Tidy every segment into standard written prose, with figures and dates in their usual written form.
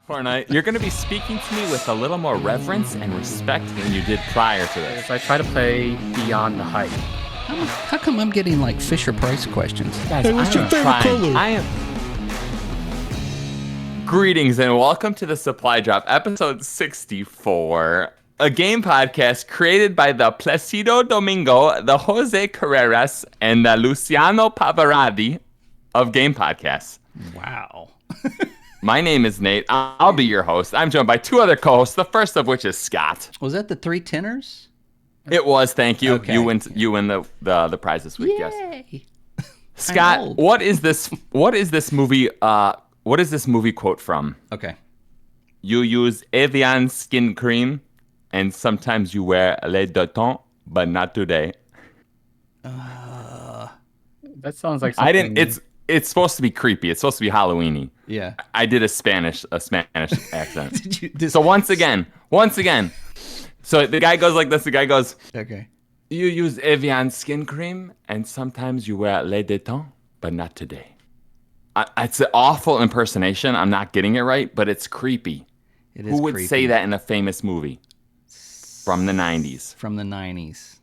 Fortnite, you're going to be speaking to me with a little more reverence and respect than you did prior to this. If I try to play beyond the hype. How come I'm getting like Fisher Price questions? Guys, what's your favorite color? Greetings and welcome to the Supply Drop, episode 64, a game podcast created by the Placido Domingo, the Jose Carreras, and the Luciano Pavarotti of game podcasts. Wow. My name is Nate. I'll be your host. I'm joined by two other co-hosts, the first of which is Scott. Was that the three tenors? It was, thank you. Okay. You win the prize this week, Yay. yes. Scott, what is this movie quote from? Okay. You use Evian skin cream and sometimes you wear lait de temps, but not today. That sounds like something... It's supposed to be creepy. It's supposed to be Halloween-y. Yeah. I did a Spanish accent. So once again. So the guy goes like this. The guy goes, okay. You use Evian skin cream and sometimes you wear lait de temps, but not today. It's an awful impersonation. I'm not getting it right, but it's creepy. It is Who would creepy. say that in a famous movie from the 90s? From the 90s.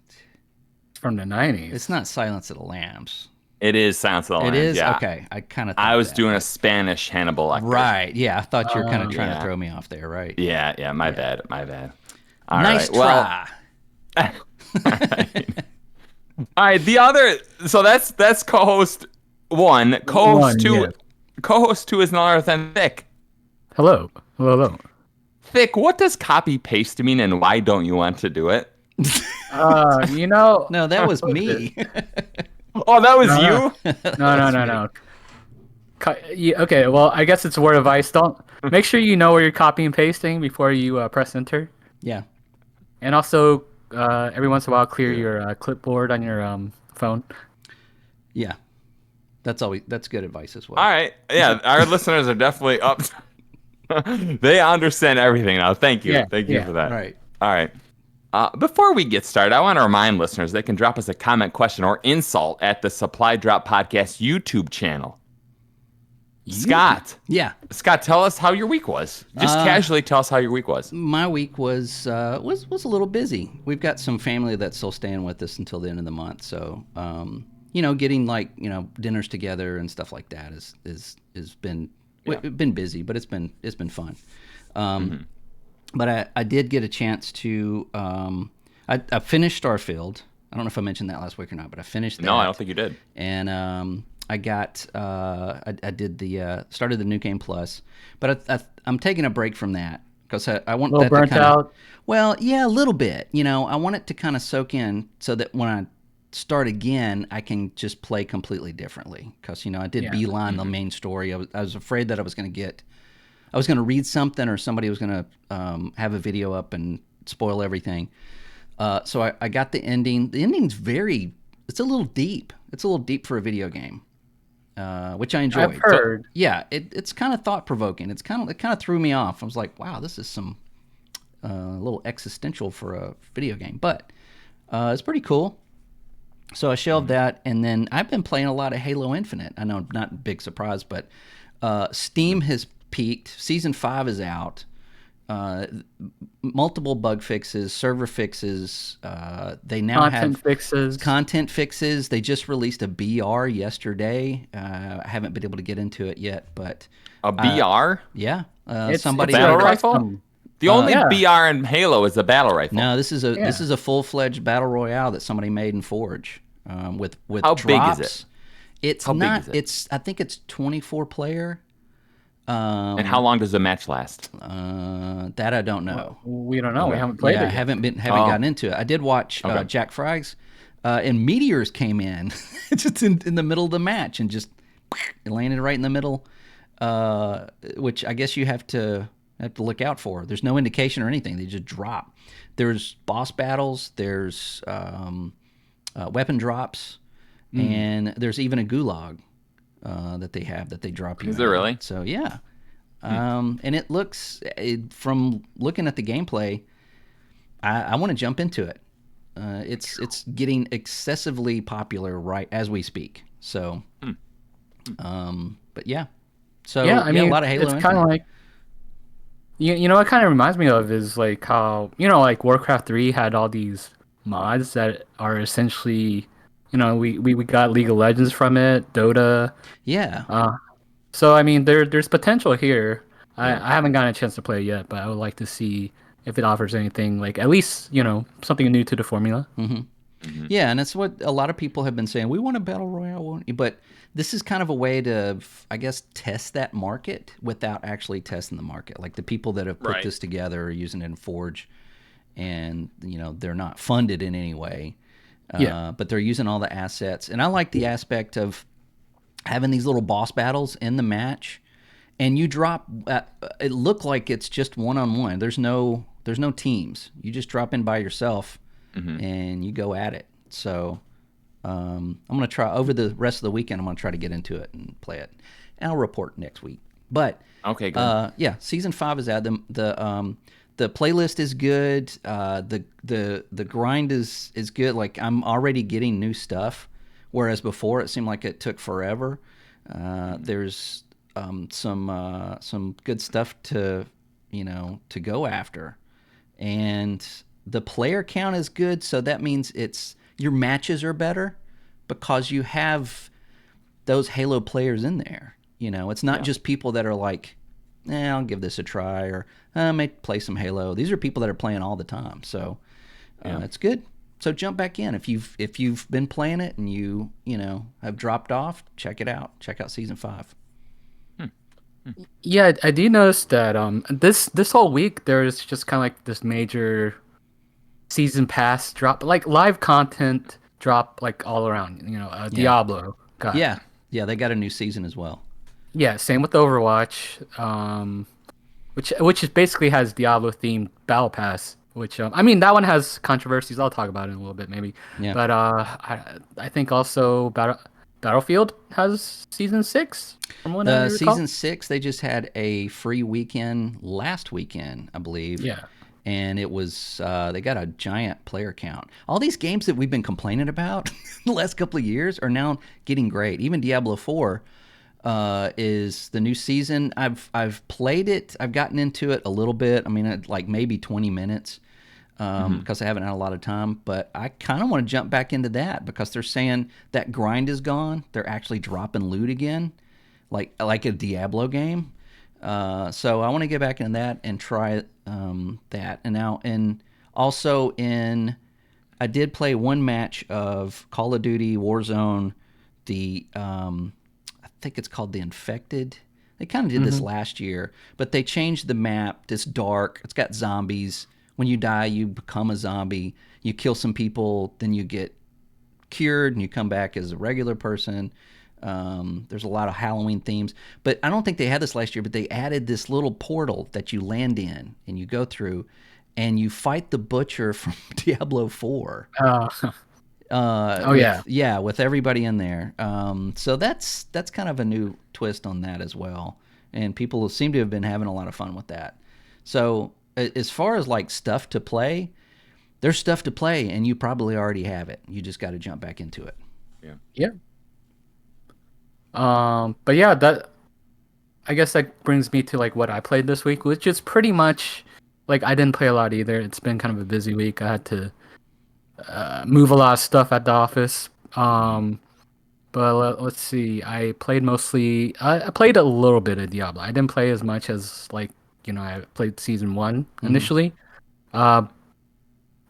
From the 90s. It's not Silence of the Lambs. It is Silence of the Lambs. It is? Yeah. Okay. I kind of I was doing a Spanish Hannibal Lecter. Right. Yeah. I thought you were kind of trying yeah. to throw me off there, right? Yeah. My bad. All nice right. try. All right. The other. So that's co-host one. Co-host two. Yeah. Co-host two is none other than Thick. Hello. Thick. What does copy paste mean, and why don't you want to do it? No, that was me. Oh, that was you? No. Okay, well, I guess it's a word of advice. Don't make sure you know where you're copying and pasting before you press enter. Yeah. And also, every once in a while, clear your clipboard on your phone. Yeah. That's good advice as well. All right. Yeah, our listeners are definitely up. They understand everything now. Thank you. Yeah, Thank you for that. Right. All right. Before we get started, I want to remind listeners they can drop us a comment, question, or insult at the Supply Drop Podcast YouTube channel. Scott. Yeah. Scott, tell us how your week was. Just casually tell us how your week was. My week was a little busy. We've got some family that's still staying with us until the end of the month, so getting dinners together and stuff like that is been been busy, but it's been fun. But I did get a chance to I finished Starfield. I don't know if I mentioned that last week or not, but I finished that. No, I don't think you did. And I got I did started the New Game Plus, but I'm taking a break from that because I want that burnt to kind out. Well, yeah, a little bit. I want it to kind of soak in so that when I start again, I can just play completely differently. Because I did beeline the main story. I was afraid that I was going to read something or somebody was going to have a video up and spoil everything. So I got the ending. The ending's it's a little deep. It's a little deep for a video game, which I enjoyed. I've heard. So, yeah, it's kind of thought-provoking. It kind of threw me off. I was like, wow, this is some a little existential for a video game. But it's pretty cool. So I shelved that, and then I've been playing a lot of Halo Infinite. I know, not a big surprise, but Steam has peaked. Season 5 is out. Multiple bug fixes, server fixes. They now have content fixes. They just released a BR yesterday. I haven't been able to get into it yet, but a BR? Yeah, it's a battle rifle. The only BR in Halo is a battle rifle. No, this is a full-fledged battle royale that somebody made in Forge with How drops. big is it? It's How not. big is it? I think it's 24 player. And how long does the match last? That I don't know. We don't know. We haven't played it yet. I haven't gotten into it. I did watch Jack Frags, and meteors came in just in the middle of the match and just landed right in the middle, which I guess you have to look out for. There's no indication or anything. They just drop. There's boss battles. There's weapon drops, and there's even a gulag that they drop you. Is there really? So yeah. And it looks, from looking at the gameplay, I want to jump into it. It's getting excessively popular right as we speak. So, but yeah. So yeah, I mean, a lot of Halo. It's kind of like You know what kind of reminds me of is like how, like Warcraft 3 had all these mods that are essentially, we got League of Legends from it, Dota. Yeah. So I mean, there's potential here. Yeah. I haven't gotten a chance to play it yet, but I would like to see if it offers anything like at least, something new to the formula. Yeah, and it's what a lot of people have been saying. We want a battle royale, but this is kind of a way to, I guess, test that market without actually testing the market. Like the people that have put Right. this together are using it in Forge, and they're not funded in any way. But they're using all the assets, and I like the aspect of having these little boss battles in the match, and you drop. It looked like it's just one-on-one. There's no teams. You just drop in by yourself, and you go at it. So I'm gonna try over the rest of the weekend. I'm gonna try to get into it and play it, and I'll report next week. But Okay, good. yeah, season 5 is out. The playlist is good. The grind is good. Like I'm already getting new stuff, whereas before it seemed like it took forever. There's some good stuff to go after, and the player count is good. So that means your matches are better because you have those Halo players in there. It's not just people that are like, I'll give this a try, or I may play some Halo. These are people that are playing all the time, so it's good. So jump back in if you've been playing it and you have dropped off. Check it out. Check out season 5. Yeah, I do notice that this whole week there's just kind of like this major season pass drop, like live content drop, like all around. Diablo got. Yeah, they got a new season as well. Yeah, same with Overwatch, which is basically has Diablo themed battle pass. Which I mean that one has controversies. I'll talk about it in a little bit maybe. Yeah. But I think also Battlefield has season 6 from what I recall. Season 6 they just had a free weekend last weekend, I believe. Yeah. And it was they got a giant player count. All these games that we've been complaining about the last couple of years are now getting great. Even Diablo 4 is the new season. I've played it. I've gotten into it a little bit. I mean, like maybe 20 minutes because I haven't had a lot of time. But I kind of want to jump back into that because they're saying that grind is gone. They're actually dropping loot again, like a Diablo game. So I want to get back into that and try that. And also I did play one match of Call of Duty Warzone, I think it's called The Infected. They kind of did this last year, but they changed the map. It's dark. It's got zombies. When you die, you become a zombie. You kill some people, then you get cured, and you come back as a regular person. There's a lot of Halloween themes. But I don't think they had this last year, but they added this little portal that you land in, and you go through, and you fight the Butcher from Diablo 4. With everybody in there. So that's kind of a new twist on that as well, and people seem to have been having a lot of fun with that. So as far as like stuff to play, there's stuff to play, and you probably already have it. You just got to jump back into it. Yeah. But yeah, I guess that brings me to like what I played this week, which is pretty much like I didn't play a lot either. It's been kind of a busy week. I had to move a lot of stuff at the office. But let's see. I played mostly. I played a little bit of Diablo. I didn't play as much as I played season 1 initially. But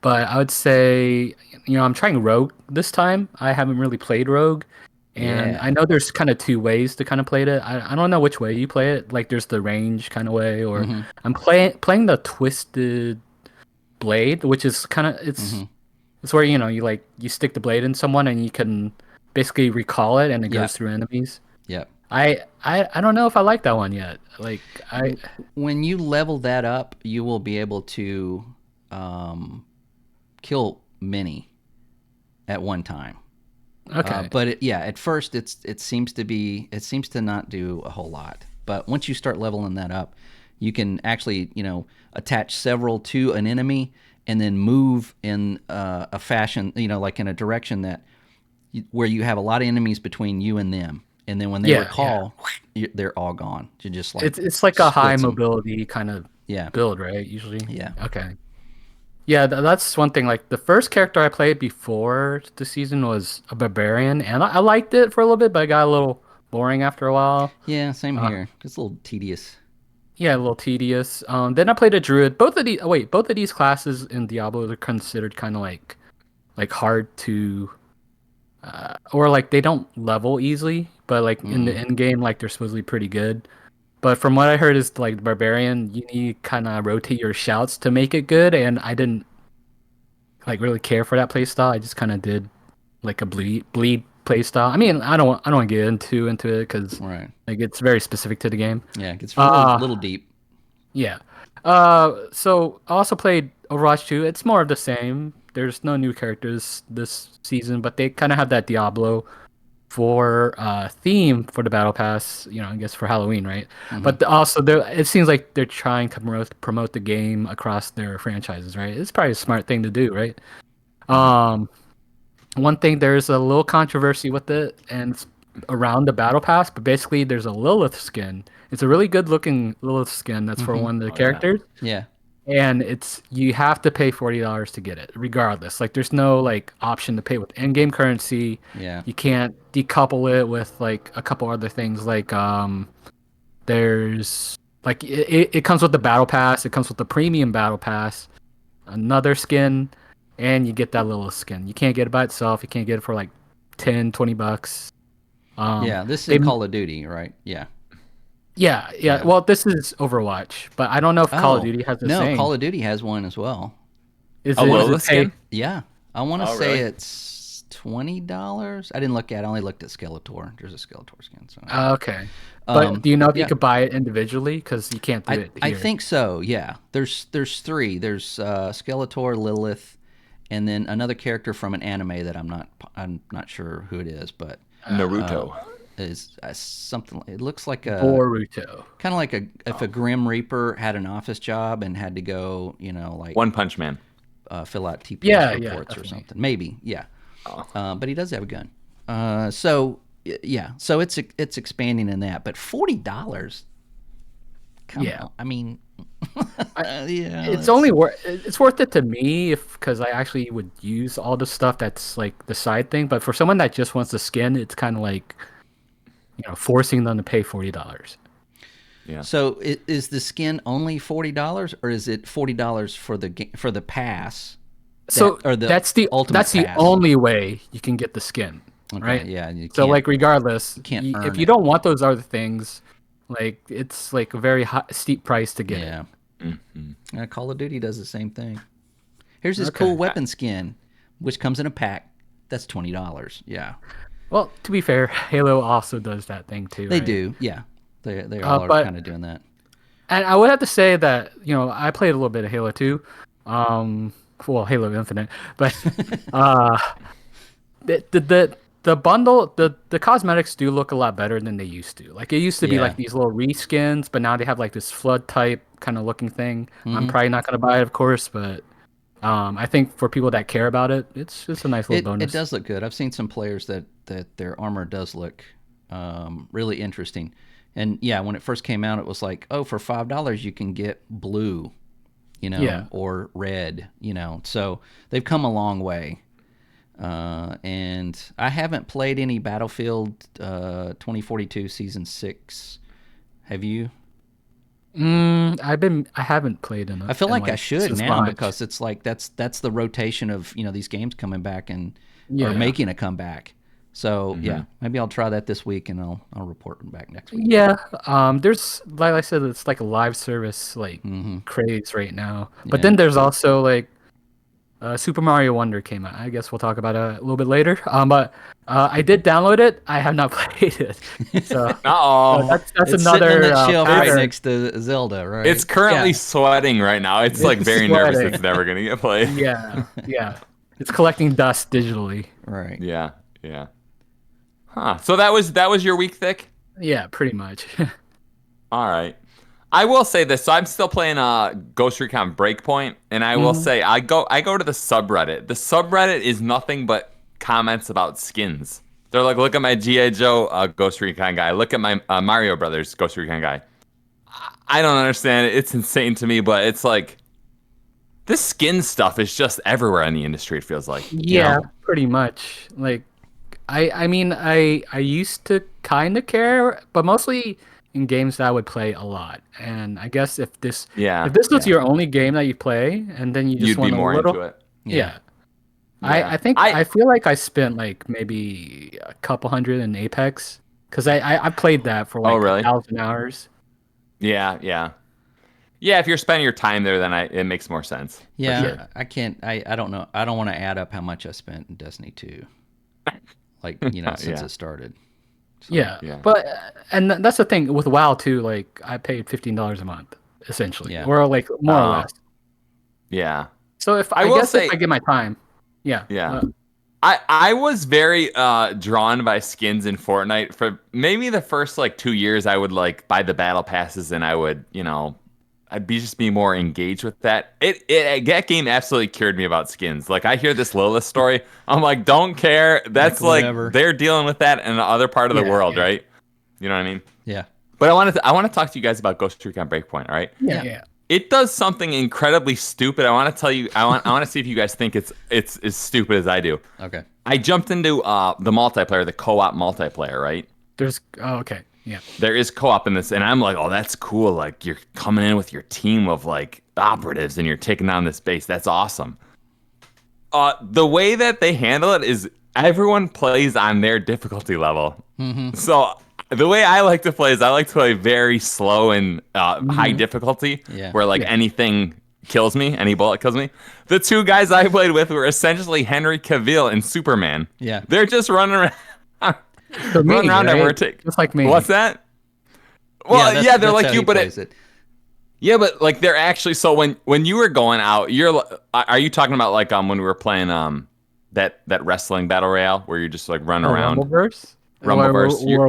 I would say I'm trying Rogue this time. I haven't really played Rogue, and I know there's kind of 2 ways to kind of play it. I don't know which way you play it. Like there's the range kind of way, or I'm playing the Twisted Blade, which is kind of it's where you stick the blade in someone and you can basically recall it and it goes through enemies. Yep. I don't know if I like that one yet. When you level that up, you will be able to kill many at one time. Okay. But at first it seems to not do a whole lot. But once you start leveling that up, you can actually attach several to an enemy and then move in a fashion, like in a direction where you have a lot of enemies between you and them. And then when they recall, they're all gone. You just like it's like a high mobility kind of build, right? Usually. Yeah. Okay. Yeah, that's one thing. Like the first character I played before the season was a barbarian, and I liked it for a little bit, but it got a little boring after a while. Yeah, same here. It's a little tedious. Yeah, a little tedious. Then I played a druid. Both of these classes in Diablo are considered kind of like hard to, or like they don't level easily, but like in the end game, like they're supposedly pretty good. But from what I heard is like the barbarian, you need kind of rotate your shouts to make it good, and I didn't like really care for that playstyle. I just kind of did like a bleed playstyle. I mean, I don't want to get into it because Right. like it's very specific to the game. Yeah, it gets a little deep. Yeah. So I also played Overwatch 2. It's more of the same. There's no new characters this season, but they kind of have that Diablo for theme for the battle pass, I guess for Halloween, right? But also it seems like they're trying to promote the game across their franchises, right? It's probably a smart thing to do, right? One thing, there's a little controversy with it and it's around the battle pass, but basically there's a Lilith skin. It's a really good looking Lilith skin that's for one of the characters. Yeah. And you have to pay $40 to get it, regardless. Like, there's no like option to pay with in-game currency. Yeah. You can't decouple it with like a couple other things. Like, there's like it comes with the battle pass. It comes with the premium battle pass, another skin, and you get that little skin. You can't get it by itself. You can't get it for like $10-$20. Yeah, this is Call of Duty, right? Yeah. Yeah. Well, this is Overwatch, but I don't know if Call of Duty has the same. No, Call of Duty has one as well. Is Lilith skin? Yeah, I want to say really? it's $20. I didn't look at it. I only looked at Skeletor. There's a Skeletor skin. So. Okay. But do you know if you could buy it individually? Because you can't do it here. I think so, yeah. There's three. There's Skeletor, Lilith, and then another character from an anime that I'm not sure who it is, but Naruto. Is something. It looks like a Boruto. Kind of like if a Grim Reaper had an office job and had to go, like One Punch Man. Fill out TPS reports or definitely. something. Maybe, yeah. But he does have a gun. So it's expanding in that. But $40. Come on. I mean, yeah. It's worth it to me because I actually would use all the stuff that's like the side thing. But for someone that just wants the skin, it's kind of like forcing them to pay $40. Yeah. So is the skin only $40, or is it $40 for the pass? That's the only way you can get the skin, right? Yeah. So like regardless, if you don't want those other things, like it's like a very steep price to get it. Mm-hmm. Call of Duty does the same thing. Here's this cool weapon skin, which comes in a pack. That's $20. Yeah. Well, to be fair, Halo also does that thing too. They right? do, yeah. They all are kind of doing that. And I would have to say that I played a little bit of Halo 2, well, Halo Infinite, but the bundle, the cosmetics do look a lot better than they used to. Like it used to be like these little reskins, but now they have like this flood type kind of looking thing. I'm probably not going to buy it, of course, but I think for people that care about it, it's just a nice little bonus. It does look good. I've seen some players that their armor does look really interesting. And yeah, when it first came out, it was like, for $5 you can get blue, or red, So they've come a long way. And I haven't played any Battlefield 2042 Season 6. Have you? I haven't played enough. I feel like I should now because it's like that's the rotation of these games coming back and or making a comeback. So yeah, maybe I'll try that this week and I'll report back next week. Yeah, there's like I said, it's like a live service craze right now. But then there's also like Super Mario Wonder came out. I guess we'll talk about it a little bit later. But I did download it. I have not played it. So that's it's another sitting on that shelf right next to Zelda, right? It's currently sweating right now. It's like very nervous it's never gonna get played. Yeah. It's collecting dust digitally. Right. Yeah. Huh. So that was your week, Thick? Yeah, pretty much. All right. I will say this. So I'm still playing Ghost Recon Breakpoint, and I will say I go to the subreddit. The subreddit is nothing but comments about skins. They're like, look at my G.I. Joe Ghost Recon guy. Look at my Mario Brothers Ghost Recon guy. I don't understand it. It's insane to me, but it's like this skin stuff is just everywhere in the industry. It feels like. Yeah, pretty much. Like, I mean, I used to kind of care, but mostly in games that I would play a lot. And I guess if this was your only game that you play, and then you just you'd want be more a little, into it. Yeah. I feel like I spent like maybe a couple hundred in Apex because I played that for like 1,000 hours. Yeah. If you're spending your time there, then it makes more sense. Yeah, sure. I can't. I don't know. I don't want to add up how much I spent in Destiny 2. Like, since it started. So, yeah. But and that's the thing with WoW too. Like, I paid $15 a month essentially, or like more or less. Yeah. So if I get my time, yeah. I was very drawn by skins in Fortnite for maybe the first like 2 years. I would like buy the battle passes, and I would I'd be more engaged with that. That game absolutely cured me about skins. Like, I hear this Lilith story, I'm like, don't care. That's like they're dealing with that in the other part of the world, right? You know what I mean? Yeah. But I want to talk to you guys about Ghost Recon Breakpoint. All right? Yeah. It does something incredibly stupid. I want to tell you. I want to see if you guys think it's as stupid as I do. Okay. I jumped into the multiplayer, the co-op multiplayer, right? Okay. Yeah. There is co-op in this, and I'm like, oh, that's cool. Like, you're coming in with your team of like operatives, and you're taking down this base. That's awesome. The way that they handle it is everyone plays on their difficulty level. Mm-hmm. So the way I like to play is I like to play very slow and high difficulty, where like anything kills me, any bullet kills me. The two guys I played with were essentially Henry Cavill and Superman. Yeah. They're just running around. Run around right? and we're just like me. What's that? Well, yeah, they're like you, but yeah, but like they're actually. So when you were going out, are you talking about like when we were playing that wrestling battle royale where you're just like running around? Rumbleverse.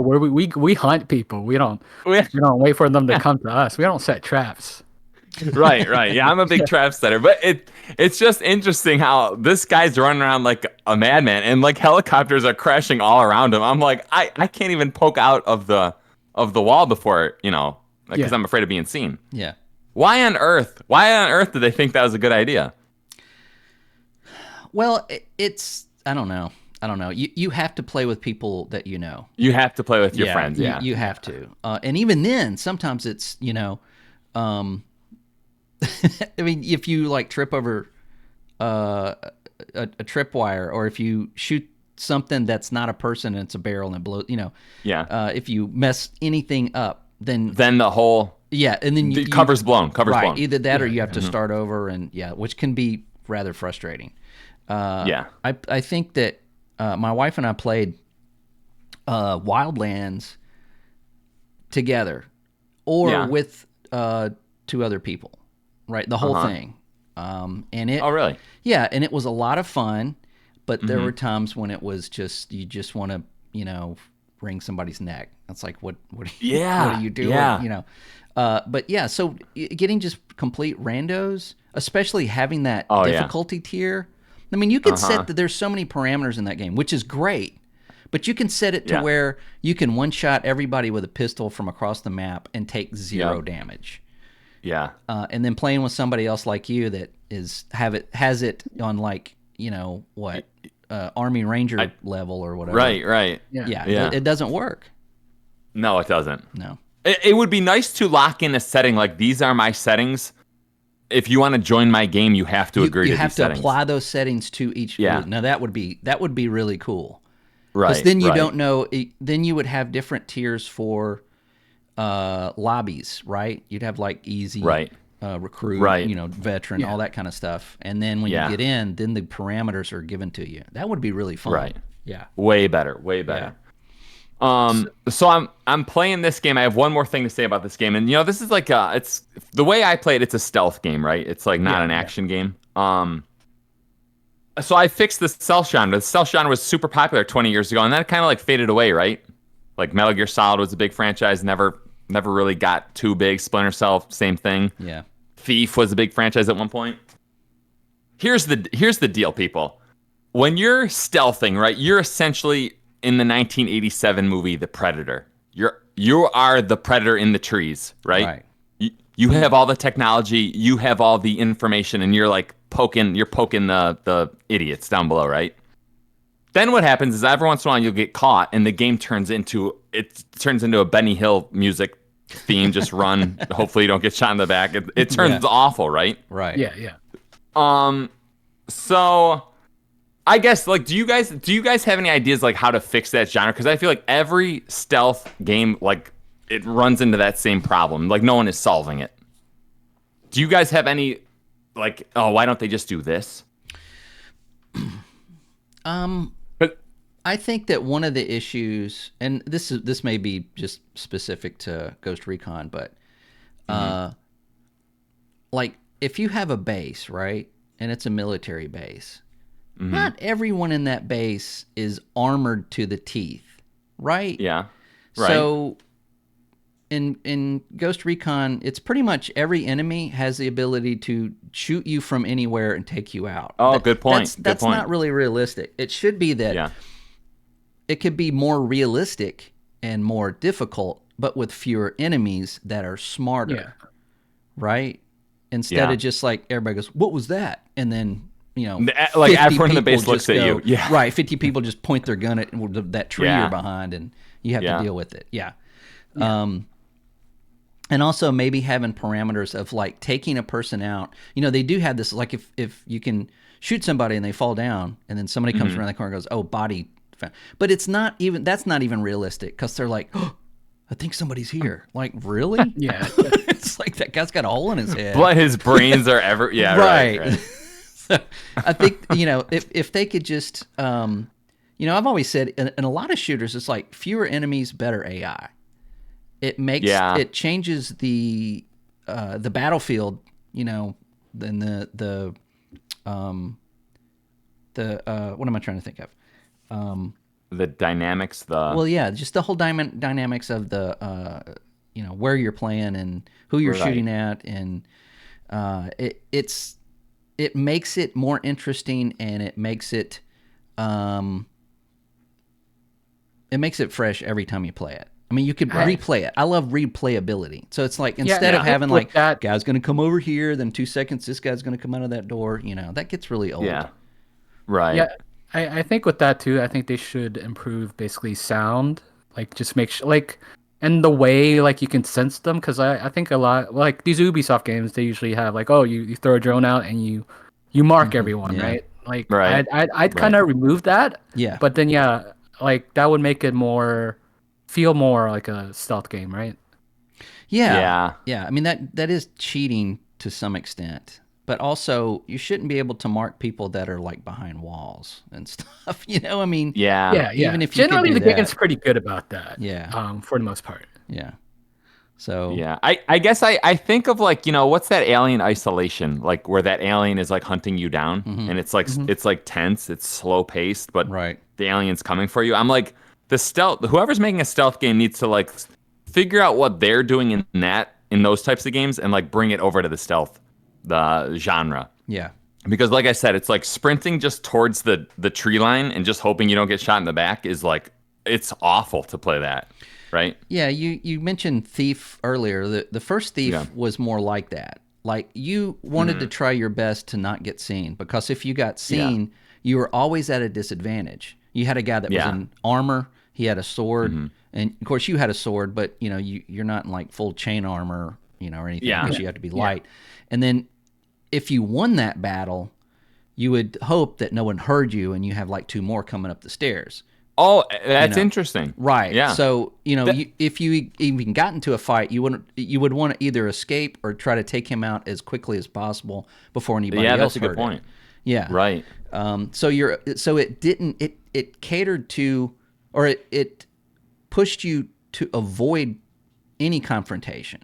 Where we hunt people. We don't wait for them to come to us. We don't set traps. Right. Yeah, I'm a big trap setter, but it's just interesting how this guy's running around like a madman, and like helicopters are crashing all around him. I'm like, I can't even poke out of the wall before, because I'm afraid of being seen. Yeah. Why on earth did they think that was a good idea? Well, it's I don't know. You have to play with people that you know. You have to play with your friends. Yeah. You have to. And even then, sometimes it's I mean, if you like trip over a tripwire, or if you shoot something that's not a person and it's a barrel and it blows, if you mess anything up, then the whole and then cover's blown. Blown. Either that or you have to start over, and which can be rather frustrating. I think that my wife and I played Wildlands together, or with 2 other people. Right, the whole thing, and it. Oh, really? Yeah, and it was a lot of fun, but there were times when it was just you just want to wring somebody's neck. It's like what are you doing? Yeah. But yeah, so getting just complete randos, especially having that difficulty tier. I mean, you can set that. There's so many parameters in that game, which is great, but you can set it to where you can one shot everybody with a pistol from across the map and take 0 damage. Yeah. And then playing with somebody else like you that has it on like, Army Ranger level or whatever. Right. Yeah. It doesn't work. No, it doesn't. No. It would be nice to lock in a setting like these are my settings. If you want to join my game, you have to agree to these settings. You have to apply those settings to each group. Now that would be really cool. Right. Because then you don't know. Then you would have different tiers for lobbies, right? You'd have like easy, recruit, veteran, all that kind of stuff. And then when you get in, then the parameters are given to you. That would be really fun. Right. Yeah. Way better. So I'm playing this game. I have one more thing to say about this game, and this is like it's the way I play it. It's a stealth game, right? It's like not an action game. So I fixed the stealth genre. The stealth genre was super popular 20 years ago, and that kind of like faded away, right? Like Metal Gear Solid was a big franchise, never really got too big. Splinter Cell, same thing. Yeah. Thief was a big franchise at one point. Here's the deal, people. When you're stealthing, right, you're essentially in the 1987 movie The Predator. You are the predator in the trees, right? You have all the technology, you have all the information, and you're like poking the idiots down below, right? Then what happens is every once in a while you'll get caught, and the game turns into a Benny Hill music theme. Just run. Hopefully you don't get shot in the back. It turns awful, right? Right. Yeah. So I guess like do you guys have any ideas like how to fix that genre? Because I feel like every stealth game like it runs into that same problem. Like no one is solving it. Do you guys have any like why don't they just do this? But I think that one of the issues, and this may be just specific to Ghost Recon, but like if you have a base, right, and it's a military base, not everyone in that base is armored to the teeth, right? Yeah. Right. So in Ghost Recon, it's pretty much every enemy has the ability to shoot you from anywhere and take you out. Oh, good point. That's not really realistic. It should be that it could be more realistic and more difficult, but with fewer enemies that are smarter, right? Instead of just like everybody goes, "What was that?" And then like everyone in the base looks at you. Yeah. Right. 50 people just point their gun at that tree you're behind, and you have to deal with it. Yeah. And also maybe having parameters of like taking a person out. They do have this, like if you can shoot somebody and they fall down and then somebody comes around the corner and goes, "Oh, body found." But that's not even realistic because they're like, "Oh, I think somebody's here." Like, really? Yeah. It's like that guy's got a hole in his head. But his brains are ever right. So I think, if they could just, I've always said in a lot of shooters, it's like fewer enemies, better AI. It makes it changes the battlefield, then the what am I trying to think of? The dynamics, just the whole dynamics of the where you're playing and who you're shooting at, and it makes it more interesting, and it makes it fresh every time you play it. I mean, you could replay it. I love replayability. So it's like instead of having like that guy's going to come over here, then 2 seconds this guy's going to come out of that door. That gets really old. Yeah, right. Yeah, I think with that too. I think they should improve basically sound, like just make sure and the way like you can sense them, because I think a lot like these Ubisoft games, they usually have like you throw a drone out and you mark everyone, right? Like I'd kind of remove that. Yeah. But then like that would make it feel more like a stealth game, right? Yeah. I mean that is cheating to some extent, but also you shouldn't be able to mark people that are like behind walls and stuff. I mean, even if you generally could do the game's pretty good about that. Yeah. For the most part. Yeah. So I guess I think of like what's that Alien Isolation, like where that alien is like hunting you down and it's like it's like tense, it's slow paced, but the alien's coming for you. I'm like, the stealth, whoever's making a stealth game needs to like figure out what they're doing in those types of games and like bring it over to the genre. Yeah. Because like I said, it's like sprinting just towards the tree line and just hoping you don't get shot in the back is like, it's awful to play that. Right? Yeah, you mentioned Thief earlier. The first Thief was more like that. Like you wanted to try your best to not get seen, because if you got seen, you were always at a disadvantage. You had a guy that was in armor, he had a sword, and of course you had a sword, but you're not in like full chain armor, or anything, because you have to be light. And then if you won that battle, you would hope that no one heard you, and you have like 2 more coming up the stairs. Oh, that's interesting. Right. Yeah. So, if you even got into a fight, you would want to either escape or try to take him out as quickly as possible before anybody else heard it. Yeah, that's a good point. Yeah. Right. So it catered to, or it pushed you to avoid any confrontation.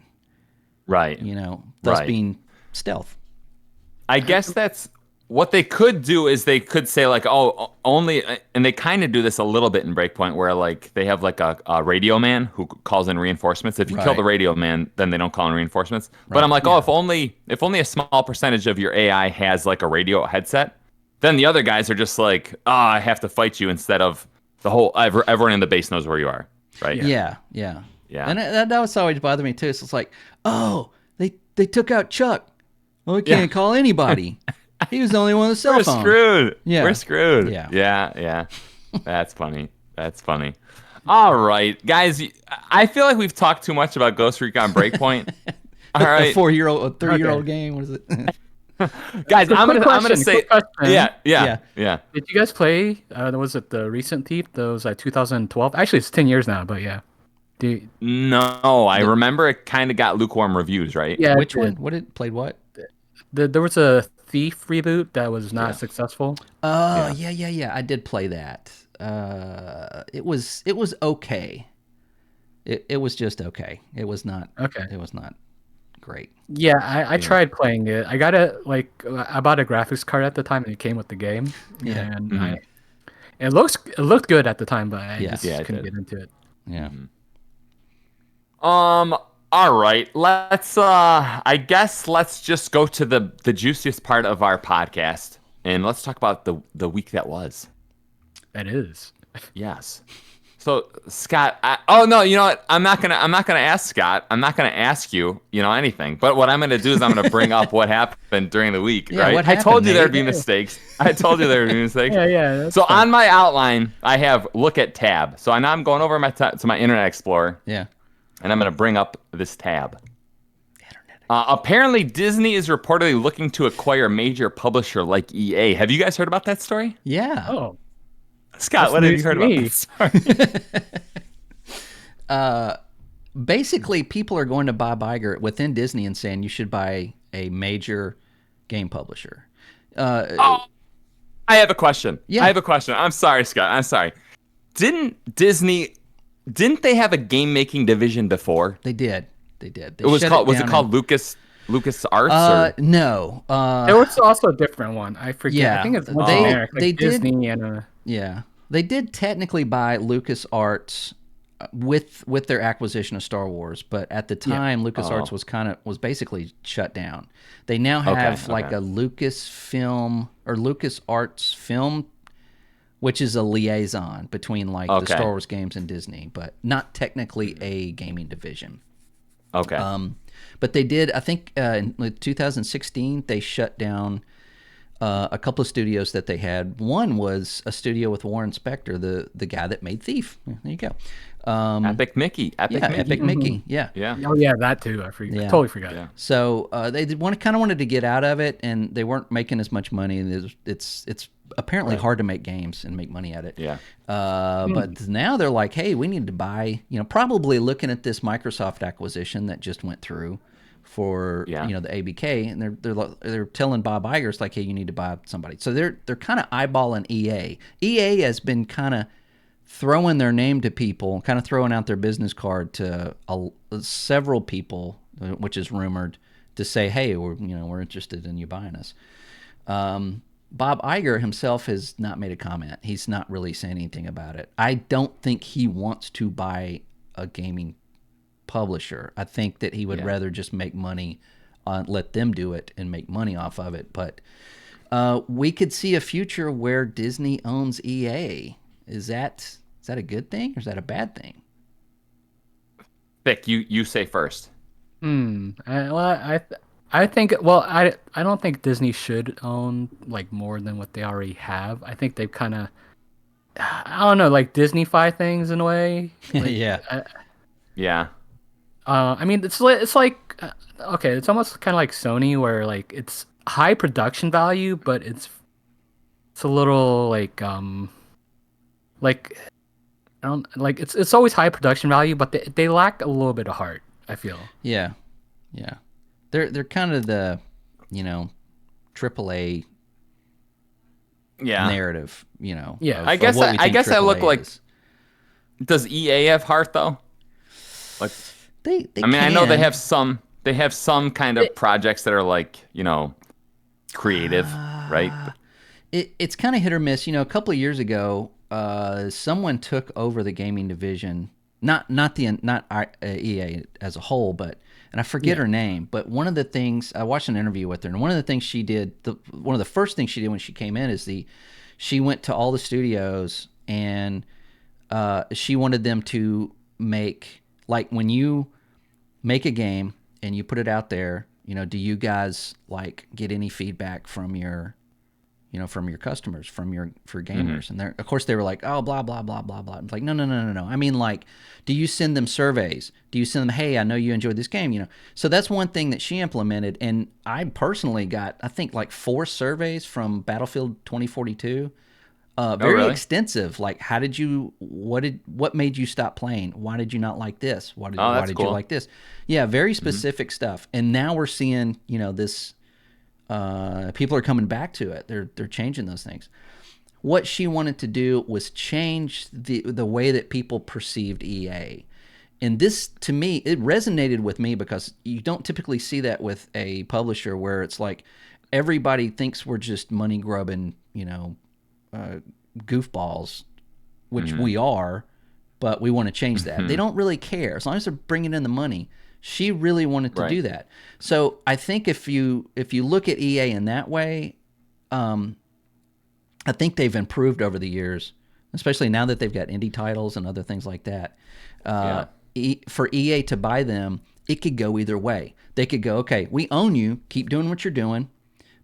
Right. Thus being stealth. I guess that's what they could do, is they could say like, only, and they kind of do this a little bit in Breakpoint, where like they have like a radio man who calls in reinforcements. If you kill the radio man, then they don't call in reinforcements. But I'm like, if only a small percentage of your AI has like a radio headset, then the other guys are just like, I have to fight you, instead of the whole everyone in the base knows where you are, right? Yeah. And that was always bothered me too. So it's like, they took out Chuck. Well, we can't call anybody. He was the only one with a cell phone. We're screwed. Yeah. We're screwed. Yeah. That's funny. All right, guys. I feel like we've talked too much about Ghost Recon Breakpoint. All right. A 3-year-old game. What is it? Guys, I'm gonna say, yeah. Did you guys play? Was it the recent Thief? That was like 2012. Actually, it's 10 years now, but yeah. No, I remember it kind of got lukewarm reviews, right? Yeah. Which one? Played what? There was a Thief reboot that was not successful. Oh, yeah. I did play that. It was okay. It was just okay. It was not okay. It was not great. Yeah, I tried playing it. I got I bought a graphics card at the time, and it came with the game. Yeah, and it looked good at the time, but I just couldn't get into it. Yeah. All right. Let's just go to the juiciest part of our podcast, and let's talk about the week that was. That is. Yes. So Scott, you know what? I'm not gonna ask Scott. I'm not gonna ask you, anything. But what I'm gonna do is I'm gonna bring up what happened during the week. Yeah, right? what happened, I told you there'd be Nate? mistakes. Yeah. So on my outline, I have look at tab. So now I'm going over to my Internet Explorer. Yeah. And I'm gonna bring up this tab. Apparently, Disney is reportedly looking to acquire a major publisher like EA. Have you guys heard about that story? Yeah. Oh. Scott, what have you heard about this story? Basically, people are going to Bob Iger within Disney and saying you should buy a major game publisher. I have a question. Yeah. I have a question. I'm sorry, Scott. I'm sorry. Didn't they have a game making division before? They did. They was it called Lucas Arts? No. There was also a different one. I forget. Yeah. I think it's generic, like they Disney did, and Yeah. They did technically buy LucasArts with their acquisition of Star Wars, but at the time LucasArts was basically shut down. They now have a Lucasfilm or LucasArts Film, which is a liaison between the Star Wars games and Disney, but not technically a gaming division. Okay. But they did, I think, in 2016, they shut down a couple of studios that they had. One was a studio with Warren Spector, the guy that made Thief. There you go. Epic Mickey. Epic Mickey. Yeah. Oh yeah, that too. I forgot. Yeah. Totally forgot. Yeah. So they wanted to get out of it, and they weren't making as much money. And it's apparently hard to make games and make money at it. Yeah. But now they're like, hey, we need to buy. Probably looking at this Microsoft acquisition that just went through for the ABK, and they're telling Bob Iger, it's like, hey, you need to buy somebody. So they're kind of eyeballing EA. EA has been kind of throwing their name to people, kind of throwing out their business card to several people, which is rumored, to say, hey, we're interested in you buying us. Bob Iger himself has not made a comment. He's not really saying anything about it. I don't think he wants to buy a gaming publisher. I think that he would rather just make money let them do it and make money off of it. But we could see a future where Disney owns EA. Is that a good thing or is that a bad thing? Vic, you say first. I think. Well, I don't think Disney should own more than what they already have. I think they've kind of, I don't know, Disney-fy things in a way. Yeah. Yeah. I mean, it's like okay, it's almost kind of like Sony, where it's high production value, but it's a little it's always high production value, but they lack a little bit of heart, I feel. Yeah. They're kind of the AAA narrative. Yeah. I guess I look like. Does EA have heart though? They I mean, I know they have some kind of projects that are creative, right? It's kind of hit or miss. A couple of years ago, someone took over the gaming division, not EA as a whole, and I forget her name. But one of the things, I watched an interview with her, and one of the things she did, one of the first things she did when she came in is she went to all the studios and she wanted them to make, when you make a game and you put it out there, do you guys like get any feedback from your customers, for gamers? And of course they were like, oh, blah, blah, blah, blah, blah. It's like, no. I mean, like, do you send them surveys? Do you send them, hey, I know you enjoyed this game, So that's one thing that she implemented. And I personally got, I think, like 4 surveys from Battlefield 2042. Very extensive. Like, what made you stop playing? Why did you not like this? Why did you like this? Yeah, very specific stuff. And now we're seeing, this, people are coming back to it. They're changing those things. What she wanted to do was change the way that people perceived EA. And this, to me, it resonated with me because you don't typically see that with a publisher where it's like everybody thinks we're just money grubbing, goofballs, which we are, but we want to change that. They don't really care as long as they're bringing in the money. She really wanted to do that. So I think if you look at EA in that way, I think they've improved over the years, especially now that they've got indie titles and other things like that. For EA to buy them, it could go either way. They could go, okay, we own you, keep doing what you're doing,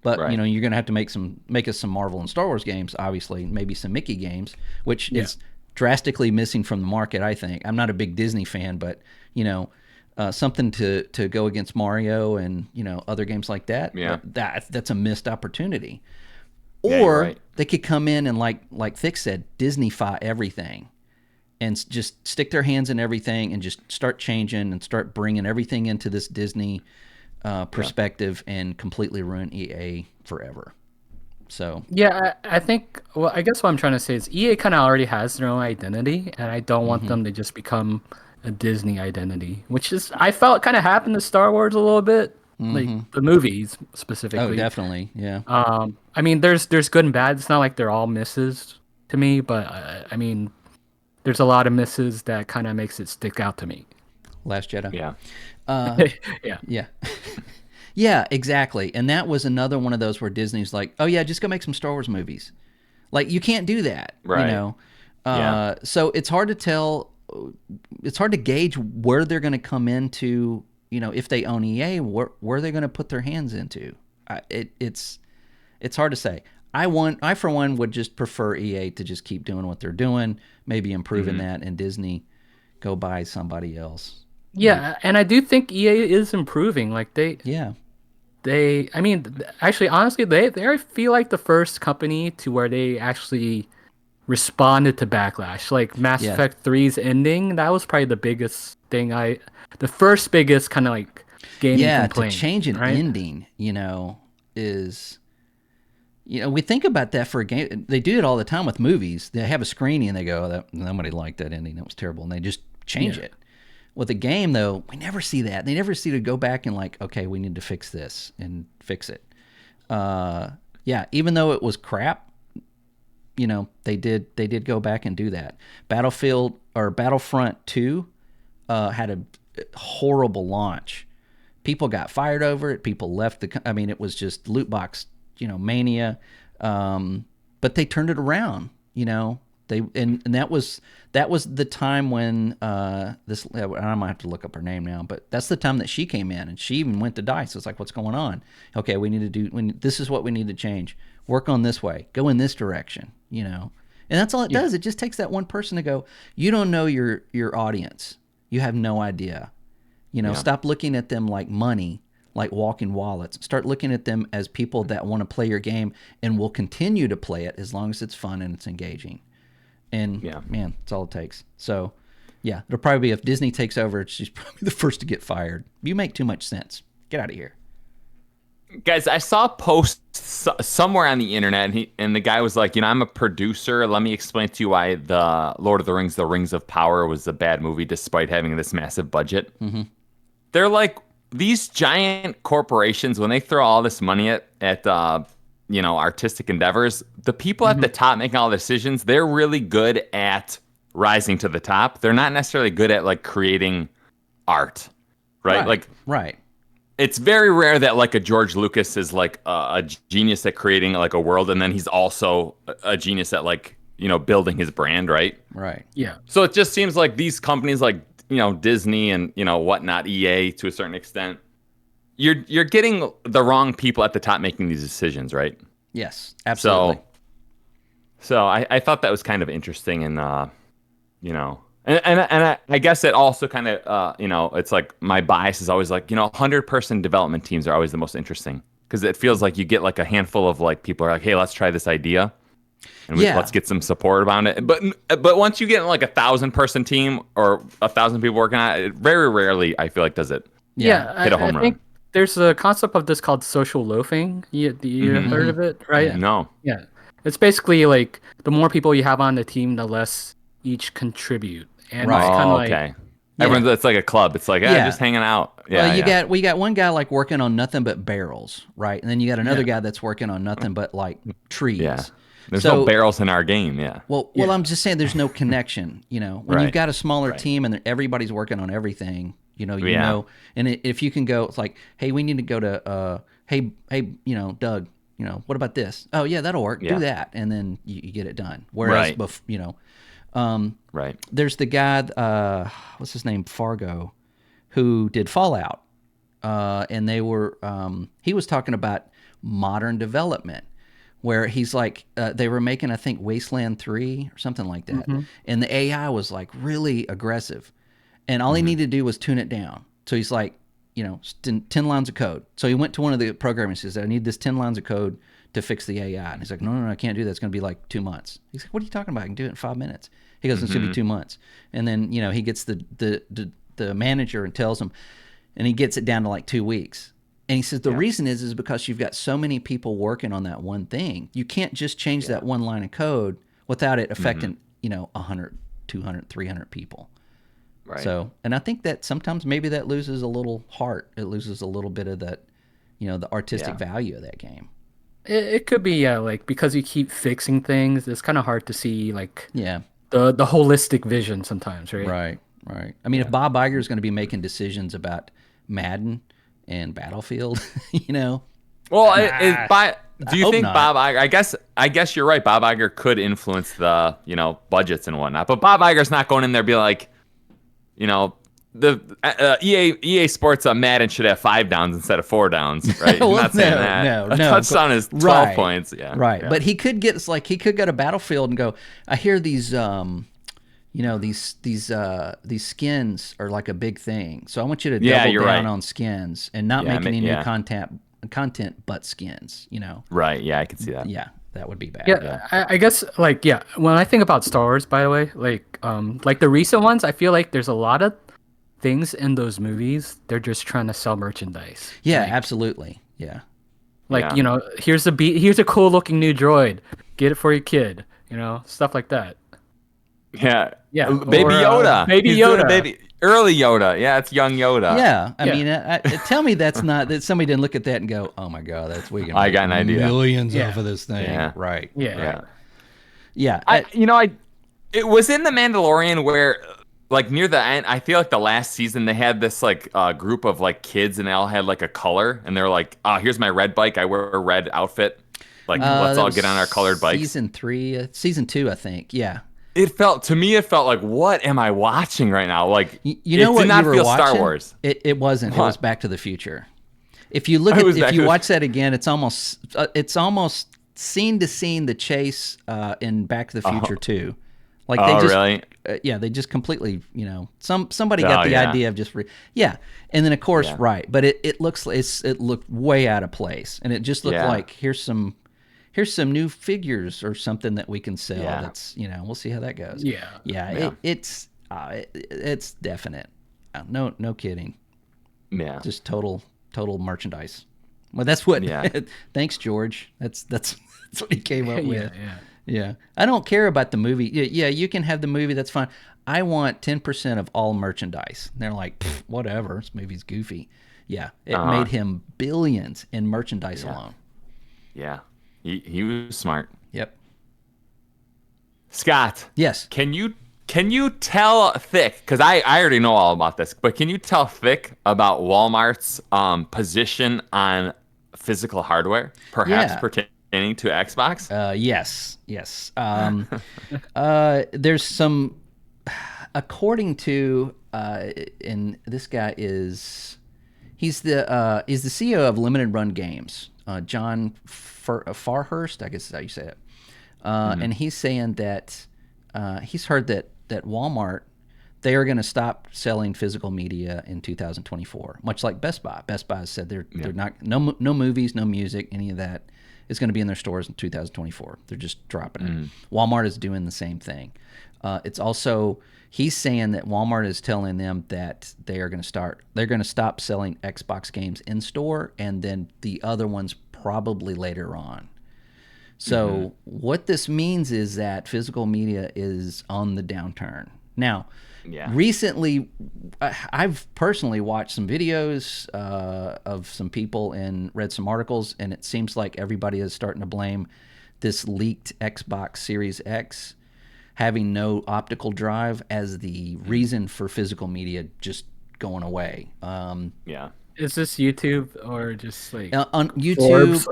but you're going to have to make us some Marvel and Star Wars games, obviously, maybe some Mickey games, which is drastically missing from the market, I think. I'm not a big Disney fan, but something to go against Mario and other games like that. Yeah, that's a missed opportunity. Or they could come in and like Thick said, Disney-fy everything, and just stick their hands in everything and just start changing and start bringing everything into this Disney perspective and completely ruin EA forever. So I think. Well, I guess what I'm trying to say is EA kind of already has their own identity, and I don't want them to just become a Disney identity, which is I felt kind of happened to Star Wars a little bit, like the movies specifically. Oh, definitely, yeah. I mean, there's good and bad. It's not like they're all misses to me, but I mean, there's a lot of misses that kind of makes it stick out to me. Last Jedi. Yeah. Yeah. Yeah, exactly. And that was another one of those where Disney's like, oh yeah, just go make some Star Wars movies. Like, you can't do that, So it's hard to tell. It's hard to gauge where they're going to come into, if they own EA, where they're going to put their hands into. It's hard to say. I for one would just prefer EA to just keep doing what they're doing, maybe improving that, and Disney go buy somebody else. Yeah, and I do think EA is improving. Like I mean, actually, honestly, they feel like the first company to where they actually responded to backlash. Like Mass Effect 3's ending, that was probably the biggest thing. The first biggest kind of like gaming complaint. To change an ending, is, we think about that for a game. They do it all the time with movies. They have a screening and they go, oh, nobody liked that ending. That was terrible. And they just change it. With a game, though, we never see that. They never see to go back and like, okay, we need to fix this and fix it. Even though it was crap, they did go back and do that. Battlefront 2 had a horrible launch. People got fired over it. People left it was just loot box, mania. But they turned it around, that was the time when I might have to look up her name now, but that's the time that she came in and she even went to DICE. It's like, what's going on? Okay, this is what we need to change. Work on this way. Go in this direction, And that's all it does. It just takes that one person to go, you don't know your audience. You have no idea. Stop looking at them like money, like walking wallets. Start looking at them as people that want to play your game and will continue to play it as long as it's fun and it's engaging. And man, that's all it takes. So, it'll probably be if Disney takes over, she's probably the first to get fired. You make too much sense. Get out of here. Guys, I saw a post somewhere on the internet, and the guy was like, I'm a producer. Let me explain to you why the Lord of the Rings, The Rings of Power was a bad movie despite having this massive budget. Mm-hmm. They're like, these giant corporations, when they throw all this money at artistic endeavors, the people at the top making all the decisions, they're really good at rising to the top. They're not necessarily good at like creating art, right? Right. It's very rare that like a George Lucas is like a genius at creating like a world, and then he's also a genius at like, building his brand, right? Right. Yeah. So it just seems like these companies like, Disney and, whatnot, EA to a certain extent, you're getting the wrong people at the top making these decisions, right? Yes, absolutely. So I thought that was kind of interesting, and and I guess it also kind of it's like my bias is always like 100-person development teams are always the most interesting because it feels like you get like a handful of like people are like, hey, let's try this idea, and let's get some support about it. But once you get like 1,000-person team or 1,000 people working on it, very rarely I feel like does it hit a home run. Think there's a concept of this called social loafing. You heard of it, right? Yeah. No. Yeah. It's basically like the more people you have on the team, the less each contribute. And Right. it's kind of okay. like Everyone's it's like a club. It's like just hanging out. Yeah. Well, we got one guy like working on nothing but barrels, right? And then you got another guy that's working on nothing but like trees. Yeah. There's no barrels in our game. Yeah. Well, I'm just saying there's no connection. When you've got a smaller team and everybody's working on everything, know, and if you can go, it's like, hey, we need to go to, hey, Doug, what about this? Oh yeah, that'll work. Do that, and then you get it done. Whereas, there's the guy, what's his name, Fargo, who did Fallout, and he was talking about modern development, where he's like, they were making, I think, Wasteland 3 or something like that, and the AI was like really aggressive, and all he needed to do was tune it down. So he's like, 10 lines of code. So he went to one of the programmers and says, I need this 10 lines of code to fix the AI. And he's like, no, I can't do that. It's going to be like 2 months. He's like, what are you talking about? I can do it in 5 minutes. He goes, it's going to be 2 months. And then, he gets the manager and tells him, and he gets it down to like 2 weeks. And he says, the reason is because you've got so many people working on that one thing. You can't just change that one line of code without it affecting, 100, 200, 300 people. Right. So, and I think that sometimes maybe that loses a little heart. It loses a little bit of that, the artistic value of that game. It could be like because you keep fixing things, it's kind of hard to see like the holistic vision sometimes, right? Right. I mean, if Bob Iger is going to be making decisions about Madden and Battlefield, Well, do you think not. Bob Iger? I guess you're right. Bob Iger could influence the budgets and whatnot, but Bob Iger's not going in there be like, the EA Sports Madden should have 5 downs instead of 4 downs, right? Well, I'm not saying that. No. A touchdown is 12 points. Yeah. Right. Yeah. But he could go to Battlefield and go, I hear these these skins are like a big thing. So I want you to double down on skins and not make any new content but skins, Right. Yeah, I can see that. Yeah. That would be bad. Yeah. I guess when I think about Star Wars, by the way, like the recent ones, I feel like there's a lot of things in those movies. They're just trying to sell merchandise. Yeah, absolutely. Yeah. Here's a cool looking new droid. Get it for your kid. Stuff like that. Yeah. Yeah. Baby Yoda. Baby Yoda. Early Yoda. Yeah, it's young Yoda. Yeah. I mean, tell me that's not that somebody didn't look at that and go, "Oh my God, I got an idea. Millions off of this thing." Yeah. Right. Yeah. It was in The Mandalorian where like near the end, I feel like the last season they had this like group of like kids and they all had like a color and they're like, here's my red bike. I wear a red outfit. Like let's all get on our colored bikes. Season 2, I think. Yeah. It felt like, what am I watching right now? Like, you know it what did not you were feel watching? Star Wars. It wasn't. What? It was Back to the Future. If you look if you watch that again, it's almost scene to scene the chase in Back to the Future 2. Like they just really? They just completely somebody got the idea of just and then of course right, but it looked way out of place, and it just looked like here's some new figures or something that we can sell. That's we'll see how that goes. It's definite. No kidding. Yeah, just total merchandise. Well, that's what. Thanks, George. That's what he came up with. Yeah. I don't care about the movie. Yeah, you can have the movie. That's fine. I want 10% of all merchandise. And they're like, whatever. This movie's goofy. Yeah, it made him billions in merchandise alone. Yeah, he was smart. Yep. Scott. Yes. Can you tell Thick, because I already know all about this, but can you tell Thick about Walmart's position on physical hardware, perhaps pertaining to Xbox? Yes. There's some, according to, and this guy He's the CEO of Limited Run Games, John Farhurst, I guess is how you say it. And he's saying that he's heard that Walmart, they are going to stop selling physical media in 2024, much like Best Buy. Best Buy has said they're not no movies, no music, any of that is going to be in their stores in 2024. They're just dropping it. Walmart is doing the same thing. It's also, he's saying that Walmart is telling them that they're going to stop selling Xbox games in store, and then the other ones probably later on. So what this means is that physical media is on the downturn. Now, recently, I've personally watched some videos of some people and read some articles, and it seems like everybody is starting to blame this leaked Xbox Series X having no optical drive as the reason for physical media just going away. Is this YouTube or just like on YouTube?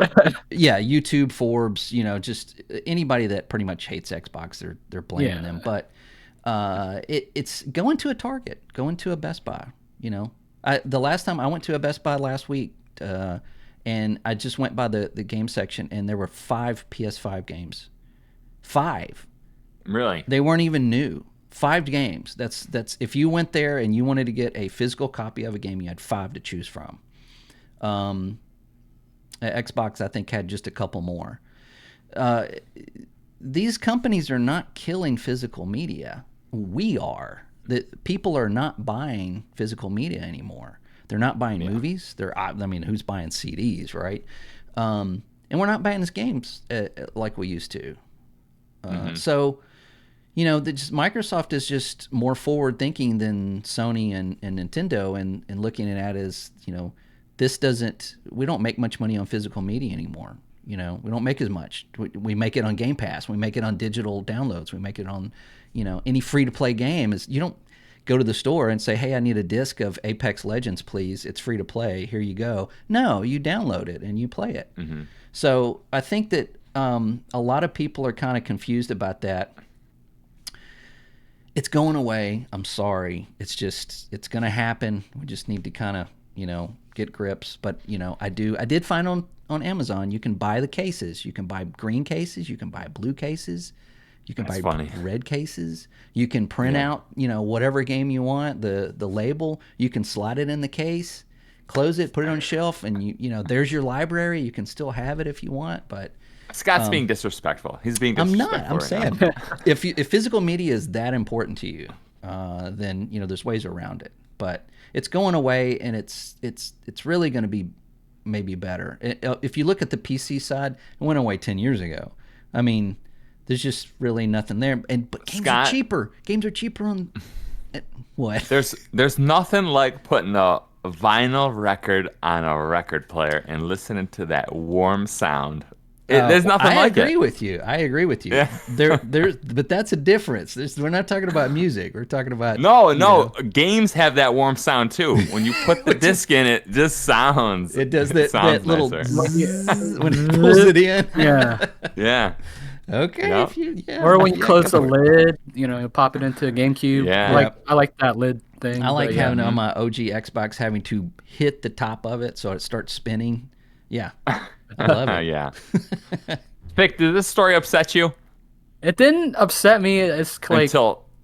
YouTube, Forbes, just anybody that pretty much hates Xbox, they're blaming them. But it's going to a Target, going to a Best Buy. The last time I went to a Best Buy last week, and I just went by the game section, and there were 5 PS5 games. 5. Really? They weren't even new. 5 games. That's if you went there and you wanted to get a physical copy of a game, you had 5 to choose from. Xbox, I think, had just a couple more. These companies are not killing physical media. We are. People are not buying physical media anymore. They're not buying movies. Who's buying CDs, right? And we're not buying these games like we used to. So, Microsoft is just more forward thinking than Sony and Nintendo, and looking at it as, we don't make much money on physical media anymore. We don't make as much. We make it on Game Pass. We make it on digital downloads. We make it on, any free to play game. You don't go to the store and say, hey, I need a disc of Apex Legends, please. It's free to play. Here you go. No, you download it and you play it. So I think that a lot of people are kind of confused about that. It's going away. I'm sorry. It's going to happen. We just need to kind of, get grips. But, I did find on Amazon, you can buy the cases. You can buy green cases. You can buy blue cases. You can buy red cases. You can print out, whatever game you want, the label. You can slide it in the case, close it, put it on a shelf, and there's your library. You can still have it if you want, but Scott's being disrespectful. He's being disrespectful. I'm saying if physical media is that important to you, then there's ways around it. But it's going away, and it's really going to be maybe better. If you look at the PC side, it went away 10 years ago. I mean, there's just really nothing there. But games are cheaper. Games are cheaper on what? There's nothing like putting a vinyl record on a record player and listening to that warm sound. There's nothing like it. I agree with you. Yeah. But that's a difference. We're not talking about music. We're talking about games have that warm sound too. When you put the disc in, it just sounds. It does that little when it pulls it in. Yeah. Okay. Yep. Or when you close the lid, pop it into a GameCube. Yeah. I like that lid thing. I like having on my OG Xbox having to hit the top of it so it starts spinning. Yeah. I love it. Yeah. Vic, did this story upset you? It didn't upset me. It's like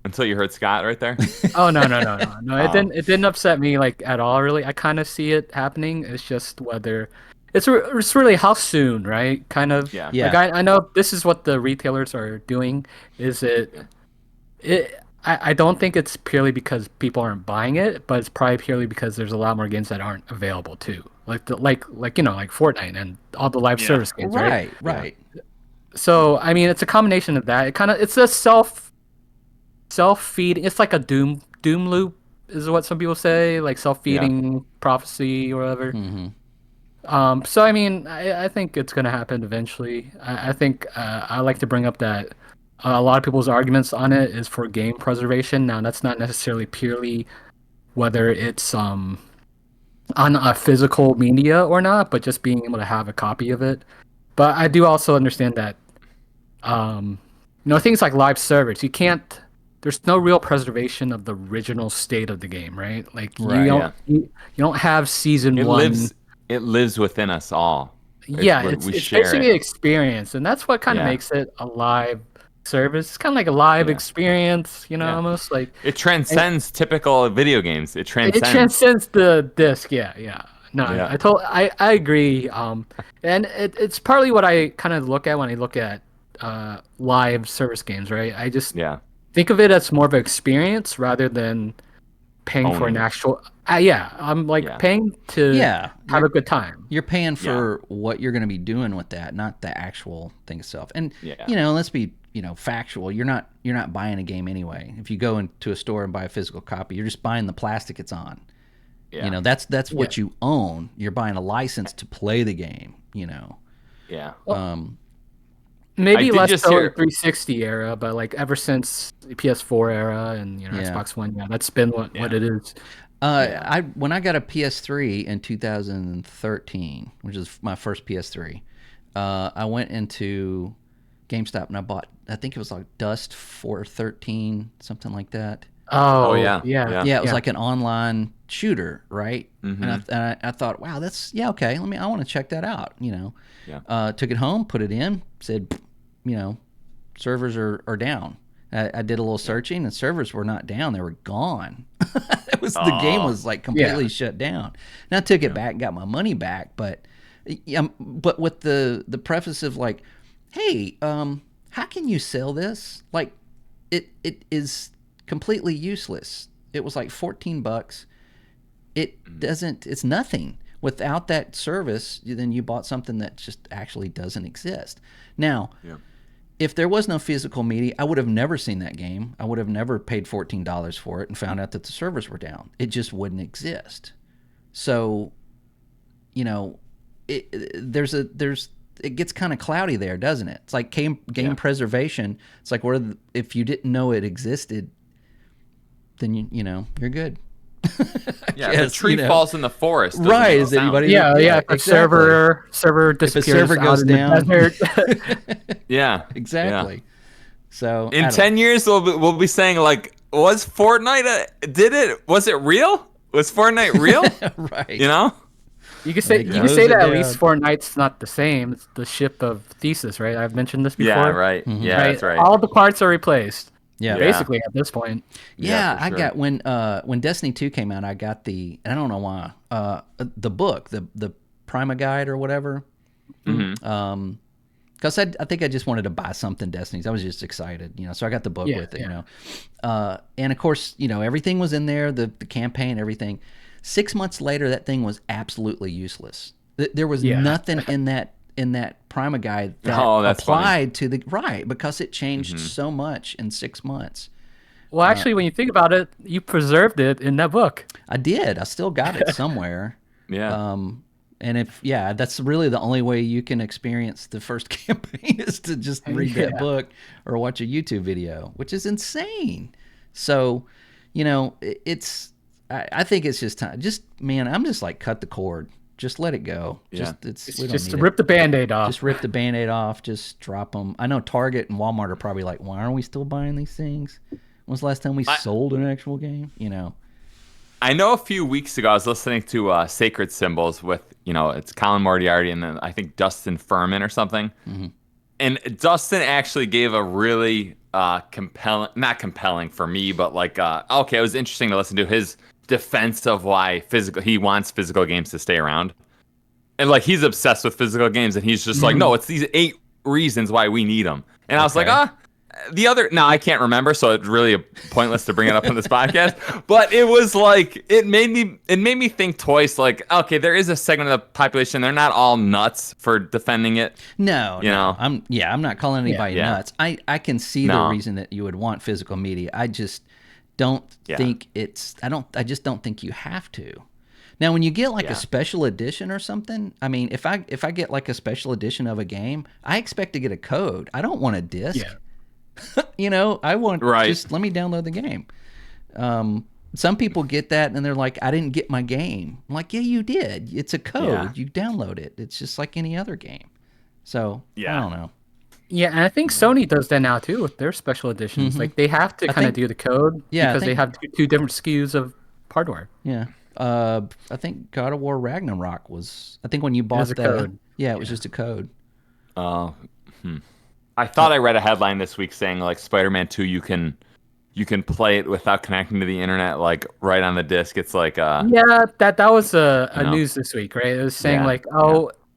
until you heard Scott right there. Oh no! It didn't upset me like at all. Really, I kind of see it happening. It's just whether it's really how soon, right? Kind of. Yeah. Like I know this is what the retailers are doing. I don't think it's purely because people aren't buying it, but it's probably purely because there's a lot more games that aren't available too. Like Fortnite and all the live service games, right? Right. So I mean, it's a combination of that. It's a self-feeding. It's like a doom loop, is what some people say, like self-feeding prophecy or whatever. Mm-hmm. So I mean, I think it's gonna happen eventually. I think I like to bring up that a lot of people's arguments on it is for game preservation. Now, that's not necessarily purely whether it's on a physical media or not, but just being able to have a copy of it. But I do also understand that, things like live servers, you can't there's no real preservation of the original state of the game, right? Like Right. you don't have season It one. lives within us all. Yeah, We it's share basically it. an experience, and that's what kind of Yeah. makes it a live service. It's kind of like a live Yeah. experience, Yeah. almost like It transcends typical video games. It it transcends. transcends the disc. Yeah, yeah. No, Yeah. I agree. And it's partly what I kind of look at when I look at live service games, right? I just Yeah. think of it as more of an experience rather than paying for an Owning. actual. Yeah, I'm like Yeah. paying to Yeah, have a good time. You're paying for what you're going to be doing with that, not the actual thing itself. And Yeah. let's be factual. You're not buying a game anyway. If you go into a store and buy a physical copy, you're just buying the plastic it's on. Yeah. That's what you own. You're buying a license to play the game. Yeah. Maybe I did less just so in hear- 360 era, but like ever since the PS4 era and Xbox One, that's been what it is. When I got a PS3 in 2013, which is my first PS3, I went into GameStop and I bought, I think it was like Dust 413, something like that. Oh, yeah. yeah. Yeah, it was like an online shooter, right? Mhm. And I thought, wow, that's okay. I want to check that out. Yeah. Took it home, put it in, said, servers are down. I did a little searching, and servers were not down; they were gone. The game was like completely shut down. And I took it back, got my money back, but with the preface of like, hey, how can you sell this? Like, it is completely useless. It was like $14. It's nothing. Without that service, then you bought something that just actually doesn't exist. Now, if there was no physical media, I would have never seen that game. I would have never paid $14 for it and found out that the servers were down. It just wouldn't exist. So, it gets kind of cloudy there, doesn't it? It's like game preservation. It's like if you didn't know it existed, then you're good. Yeah, if a tree falls in the forest. doesn't Right? make Is sound. anybody? Yeah. If a exactly. server disappears, server goes out in down. the desert. Yeah. Exactly. Yeah. So In 10 years, we'll be saying like, was Fortnite? Was it real? Was Fortnite real? right. You could say close that it at down. least Fortnite's not the same. It's the ship of Thesis, right? I've mentioned this before. Yeah, right. Mm-hmm. Yeah, that's right. All the parts are replaced. Yeah. Basically at this point. Yeah, for I sure. got when Destiny 2 came out, I got I don't know why, the book, the Prima Guide or whatever. Mm-hmm. Because I think I just wanted to buy something Destiny's. I was just excited, so I got the book with it, and of course, everything was in there, the campaign, everything. 6 months later, that thing was absolutely useless. There was nothing in that Prima Guide that that's applied to the right because it changed so much in 6 months. Well, actually, when you think about it, you preserved it in that book. I did. I still got it somewhere. Yeah. And that's really the only way you can experience the first campaign is to just read that book or watch a YouTube video, which is insane. So, I think it's just time. I'm just like, cut the cord. Just let it go. Yeah. Just rip the Band-Aid off. Just rip the Band-Aid off. Just drop them. I know Target and Walmart are probably like, why aren't we still buying these things? When's the last time we sold an actual game? I know a few weeks ago I was listening to Sacred Symbols with, it's Colin Moriarty and then I think Dustin Furman or something. Mm-hmm. And Dustin actually gave a really not compelling for me, but like, it was interesting to listen to his defense of why he wants physical games to stay around. And like, he's obsessed with physical games and he's just like, no, it's these 8 reasons why we need them. And I was like, I can't remember, so it's really pointless to bring it up on this podcast. But it was like it made me think twice. Like, okay, there is a segment of the population; they're not all nuts for defending it. No, I'm not calling anybody nuts. I can see the reason that you would want physical media. I just don't think I just don't think you have to. Now, when you get like a special edition or something, I mean, if I get like a special edition of a game, I expect to get a code. I don't want a disc. Yeah. I want just let me download the game. Some people get that and they're like, I didn't get my game. I'm like, yeah, you did. It's a code. You download it. It's just like any other game. So I don't know. Yeah, and I think Sony does that now too with their special editions. Like they have to kind of do the code because they have two different SKUs of hardware. Yeah. I think God of War Ragnarok was. I think when you bought a code. Yeah, it was just a code. I thought I read a headline this week saying like Spider-Man 2, you can play it without connecting to the internet, like right on the disc. It's like yeah, that was a news this week, right? It was saying like,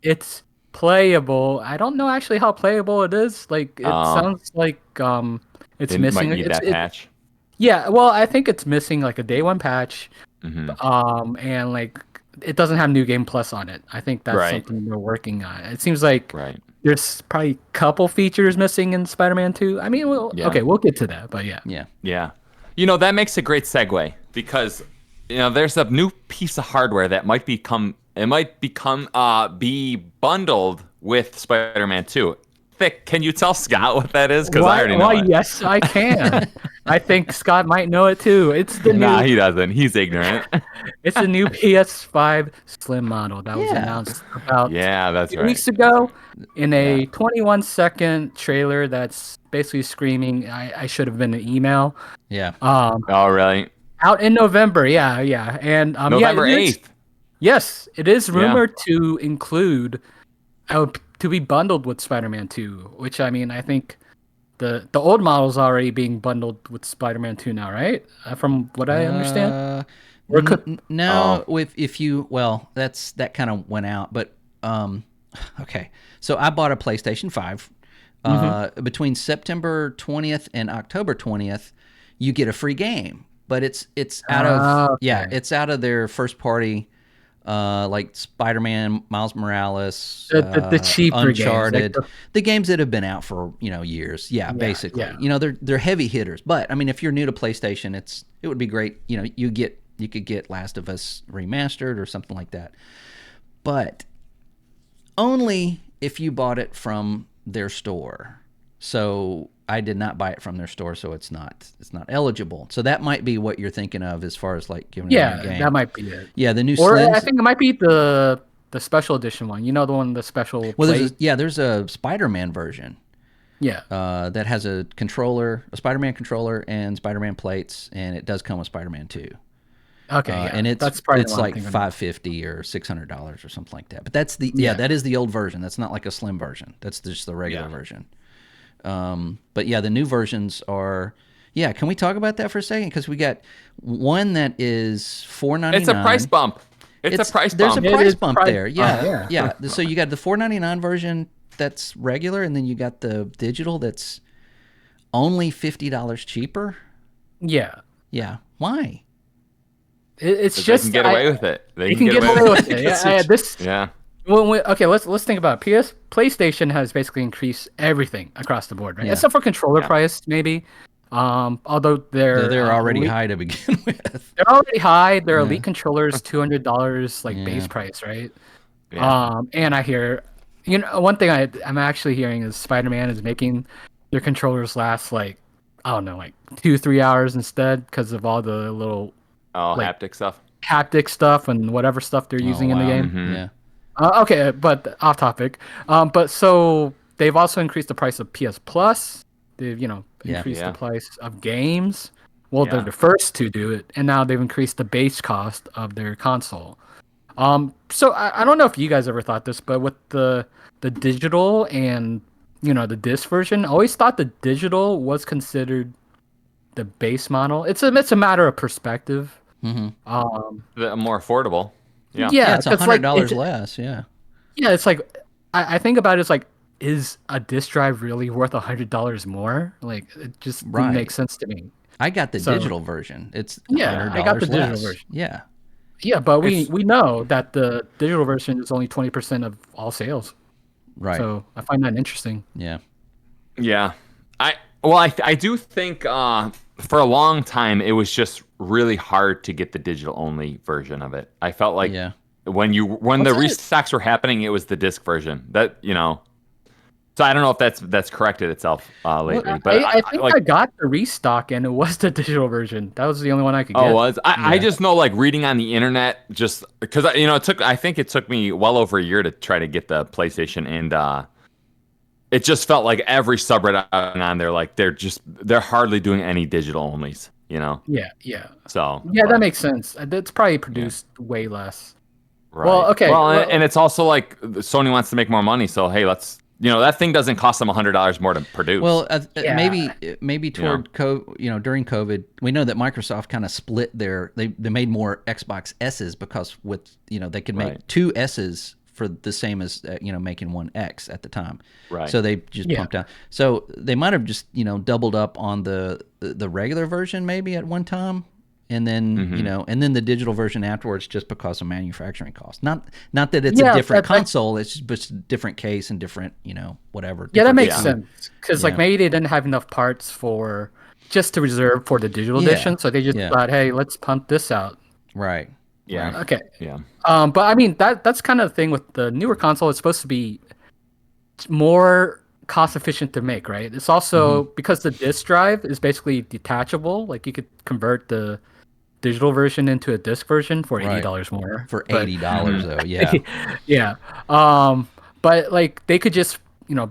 it's playable. I don't know actually how playable it is. Like it sounds like it's missing. Might need that patch. Yeah, well, I think it's missing like a day one patch. And like it doesn't have New Game Plus on it. I think that's something they're working on. It seems like there's probably a couple features missing in Spider-Man 2. I mean, okay, we'll get to that, but yeah. You know, that makes a great segue because there's a new piece of hardware that might be bundled with Spider-Man 2. Vic, can you tell Scott what that is? Because I already know it. Yes, I can. I think Scott might know it too. It's the new. He doesn't. He's ignorant. It's a new PS5 Slim model that was announced about 2 weeks ago in a 21-second trailer that's basically screaming, I should have been an email. Yeah. Oh, really? Out in November, yeah. And November 8th. Yes, it is rumored to include to be bundled with Spider-Man 2, which I mean, I think the old model is already being bundled with Spider-Man 2 now, right? From what I understand. If you that kind of went out, but okay. So I bought a PlayStation 5. Between September 20th and October 20th, you get a free game, but it's out of it's out of their first party. Like Spider-Man, Miles Morales, the cheaper Uncharted, games, like the games that have been out for years. Basically, they're heavy hitters. But I mean, if you're new to PlayStation, it would be great. You could get Last of Us remastered or something like that, but only if you bought it from their store. So I did not buy it from their store, so it's not eligible. So that might be what you're thinking of as far as like giving it a game. That might be it. Yeah, the new or Slims. I think it might be the special edition one. The one, the special. Well, there's a Spider-Man version. Yeah. That has a controller, a Spider-Man controller, and Spider-Man plates, and it does come with Spider-Man 2. Okay, and it's like $550 or $600 or something like that. But that's that is the old version. That's not like a slim version. That's just the regular version. But the new versions are. Yeah, can we talk about that for a second? Because we got one that is $4.99. It's a price bump. It's a price bump. There's a price bump there. Yeah. So you got the $4.99 version that's regular, and then you got the digital that's only $50 cheaper. Yeah. Yeah. Why? It's just they can get away with it. They can get away with it. Yeah. Well, okay, let's think about it. PlayStation has basically increased everything across the board, right? Yeah. Except for controller price, maybe. Although they're already high to begin with. They're already high. Their Elite controllers, $200 base price, right? Yeah. And I hear, one thing I'm actually hearing is Spider-Man is making their controllers last like 2-3 hours instead because of all the little haptic stuff and whatever stuff they're using in the game. Mm-hmm. Yeah. Okay, but off topic. But so they've also increased the price of PS Plus. They've increased the price of games. Well, they're the first to do it, and now they've increased the base cost of their console. So I don't know if you guys ever thought this, but with the digital and the disc version, I always thought the digital was considered the base model. It's a matter of perspective. Mm-hmm. More affordable. Yeah, it's $100 less. Yeah. Yeah, it's like I think about it. It's like, is a disc drive really worth $100 more? Like, it just didn't make sense to me. I got the digital version. It's $100 I got the digital less. version. Yeah. Yeah, but we know that the digital version is only 20% of all sales. Right. So I find that interesting. Yeah. Yeah. I do think for a long time it was just really hard to get the digital only version of it. I felt like when the restocks were happening, it was the disc version. That So I don't know if that's corrected itself lately. Well, but I think I got the restock and it was the digital version. That was the only one I could get. Oh, was I just know reading on the internet just because I think it took me well over a year to try to get the PlayStation it just felt like every subreddit on there, like they're hardly doing any digital onlys, you know? Yeah. So Yeah, that makes sense. It's probably produced way less. Right. Well, okay. Well, and it's also like Sony wants to make more money, so hey, let's that thing doesn't cost them $100 more to produce. Well, maybe toward during COVID, we know that Microsoft kind of split they made more Xbox S's because they could make two S's for the same as making one X at the time. Right. So they just pumped out. So they might have just doubled up on the regular version maybe at one time. And then and then the digital version afterwards, just because of manufacturing costs. Not that it's a different console; it's just a different case and different, whatever. Yeah, that makes sense. Because maybe they didn't have enough parts to reserve for the digital edition, so they just thought, hey, let's pump this out. Right. Yeah. Right. Okay. Yeah. But I mean that's kind of the thing with the newer console. It's supposed to be more cost efficient to make, right? It's also because the disc drive is basically detachable. Like you could convert the digital version into a disc version for $80 more. For $80 though, yeah. Yeah. But like they could just,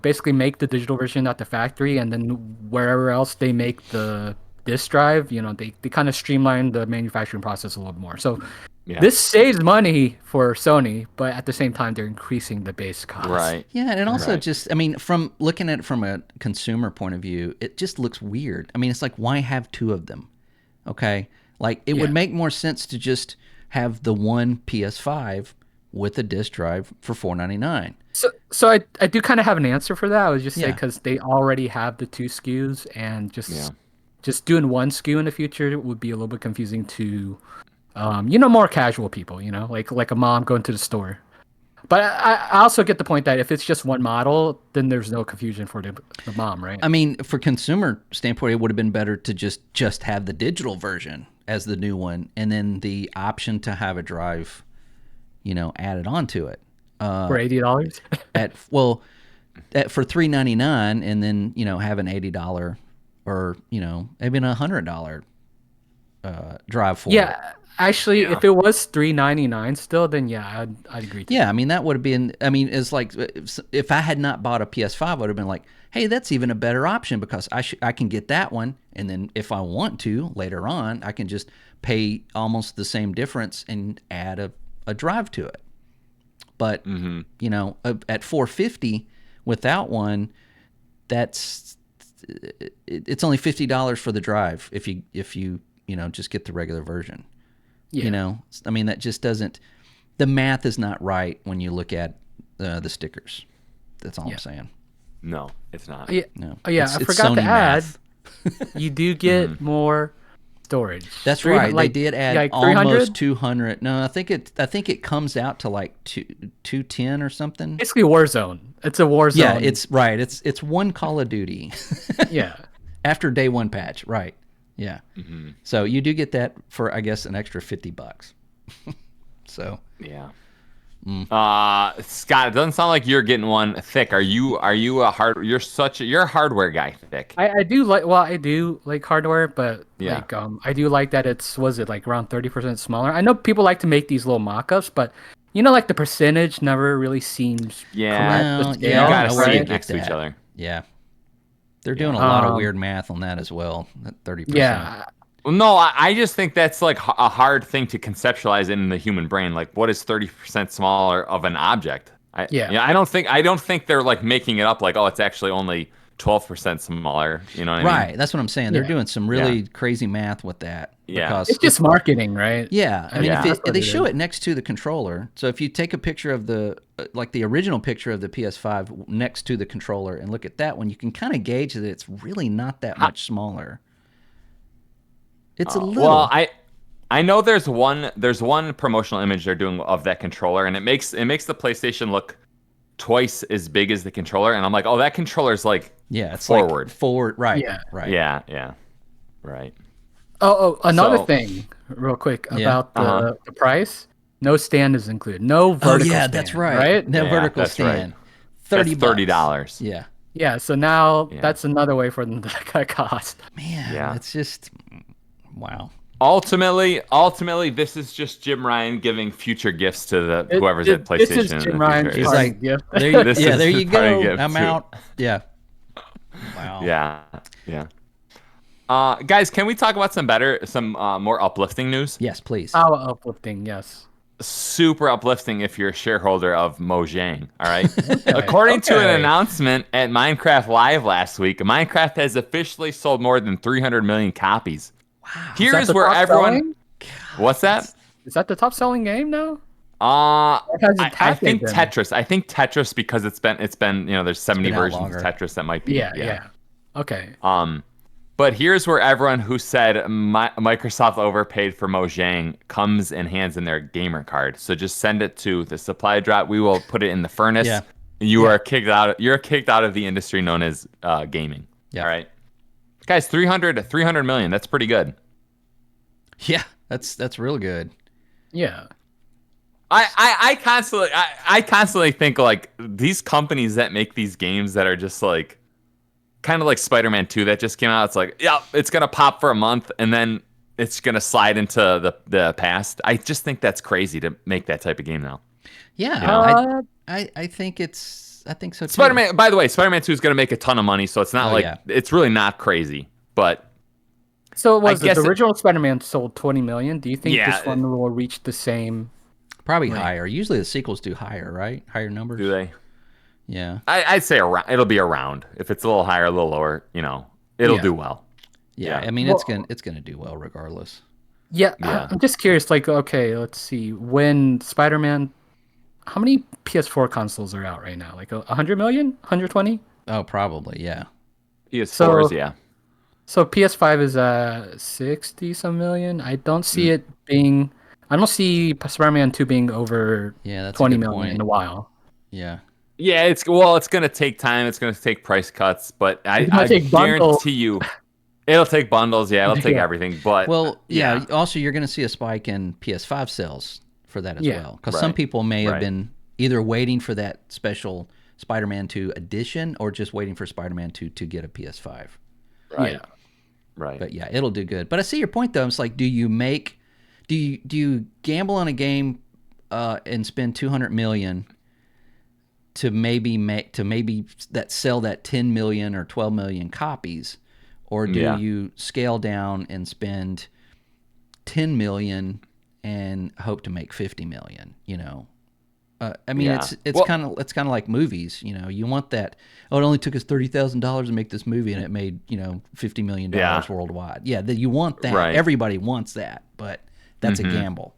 basically make the digital version at the factory, and then wherever else they make the disc drive, they kind of streamline the manufacturing process a little more. So this saves money for Sony, but at the same time they're increasing the base cost. Right. Yeah, and it also from looking at it from a consumer point of view, it just looks weird. I mean, it's like, why have two of them? Okay? Like, it would make more sense to just have the one PS5 with a disc drive for $499. So I do kind of have an answer for that. I would just say because they already have the two SKUs, and just doing one SKU in the future would be a little bit confusing to, more casual people. Like a mom going to the store. But I also get the point that if it's just one model, then there's no confusion for the mom, right? I mean, for consumer standpoint, it would have been better to just have the digital version as the new one, and then the option to have a drive, added onto it. For $80? For $399, and then have an $80 or even $100 drive for it. Yeah. Actually, if it was $399 still, then I'd agree. Yeah, I mean that would have been. I mean, it's like if I had not bought a PS5, I would have been like, "Hey, that's even a better option because I can get that one, and then if I want to later on, I can just pay almost the same difference and add a drive to it." But at $450 without one, it's only $50 for the drive if you just get the regular version. Yeah. I mean, that just doesn't, the math is not right when you look at the stickers. That's all I'm saying. No, it's not. No. Oh, yeah. I forgot to add, you do get more storage. That's right. They did add almost 200. No, I think it comes out to like 210 or something. Basically Warzone. It's a Warzone. Yeah, it's right. It's one Call of Duty. Yeah. After day one patch, right. Yeah. Mm-hmm. So you do get that for, I guess, an extra $50. So. Yeah. Scott, it doesn't sound like you're getting one thick. Are you you're a hardware guy, thick? I do like hardware, but I do like that was it like around 30% smaller. I know people like to make these little mock-ups, but like the percentage never really seems correct. You gotta see it next to each other. Yeah. They're doing a lot of weird math on that as well. That 30%. Yeah. Well, no, I just think that's like a hard thing to conceptualize in the human brain. Like, what is 30% smaller of an object? I don't think they're like making it up. Like, oh, it's actually only 12% smaller. You know what I mean? Right. That's what I'm saying. They're doing some really crazy math with that. Yeah. Because it's just marketing, right? Yeah. I mean, if they show it next to the controller. So if you take a picture of the original picture of the PS5 next to the controller and look at that one, you can kind of gauge that it's really not that much smaller. It's a little. Well, I know there's one promotional image they're doing of that controller, and it makes the PlayStation look twice as big as the controller, and I'm like, oh, that controller's like it's forward, like forward, right? Yeah, right. Yeah, right. Another thing, real quick about the price. No stand is included. No vertical. Oh yeah, stand, that's right. No vertical stand. Right. $30. Yeah. Yeah. So now that's another way for them to cut cost. Man, it's just wow. Ultimately, this is just Jim Ryan giving future gifts to the whoever's at PlayStation. This is Jim Ryan. He's like, there you go. I'm out. Yeah. Wow. Yeah. Guys, can we talk about some more uplifting news? Yes, please. How uplifting? Yes. Super uplifting if you're a shareholder of Mojang. All right. According to an announcement at Minecraft Live last week, Minecraft has officially sold more than 300 million copies. Wow. Here's where everyone. What's that? Is that the top selling game now? I think Tetris. I think Tetris because it's been there's 70 versions of Tetris that might be. Yeah. Okay. But here's where everyone who said Microsoft overpaid for Mojang comes and hands in their gamer card. So just send it to the supply drop. We will put it in the furnace. Yeah. You are kicked out. You're kicked out of the industry known as gaming. Yeah. All right. Guys, 300 million. That's pretty good. Yeah, that's real good. Yeah. I constantly think like these companies that make these games that are just like kind of like Spiderman 2 that just came out. It's like, yeah, it's gonna pop for a month and then it's gonna slide into the past. I just think that's crazy to make that type of game now. Yeah, I think so too. Spider-Man. By the way, Spider-Man 2 is gonna make a ton of money, so it's not it's really not crazy, but. So the original Spider-Man sold 20 million. Do you think this one will reach the same? Probably higher. Usually the sequels do higher, right? Higher numbers. Do they? Yeah. I'd say around. It'll be around. If it's a little higher, a little lower, it'll do well. Yeah. I mean, it's gonna do well regardless. Yeah. I'm just curious. Like, okay, let's see. When Spider-Man, how many PS4 consoles are out right now? Like 100 million? 120? Oh, probably. Yeah. PS4s, yeah. So PS5 is 60 some million. I don't see it being. I don't see Spider-Man 2 being over 20 million in a while. Yeah. Yeah, it's gonna take time. It's gonna take price cuts, but I guarantee you, it'll take bundles. Yeah, it'll take everything. But also you're gonna see a spike in PS5 sales for that as well, because some people may have been either waiting for that special Spider-Man 2 edition or just waiting for Spider-Man 2 to get a PS5. Right. Yeah. Right. But yeah, it'll do good. But I see your point though. It's like, do you gamble on a game and spend 200 million to maybe sell that 10 million or 12 million copies, or do you scale down and spend 10 million and hope to make 50 million? I mean, it's kind of like movies. You want that. Oh, it only took us $30,000 to make this movie, and it made $50 million worldwide. Yeah, you want that. Right. Everybody wants that, but that's a gamble.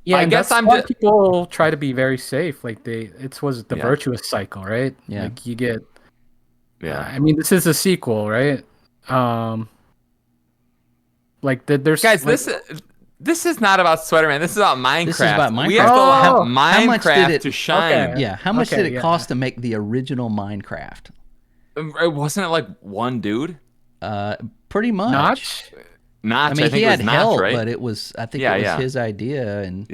Yeah, I guess people try to be very safe. Like the virtuous cycle, right? Yeah. Like you get. Yeah. I mean, this is a sequel, right? Like there's guys. This is not about Spider-Man. This is about Minecraft. This is about Minecraft. We have to have Minecraft to shine. Okay. Yeah. How much did it cost to make the original Minecraft? Wasn't it like one dude? Pretty much. Notch. I mean, he had help, right? but it was his idea, and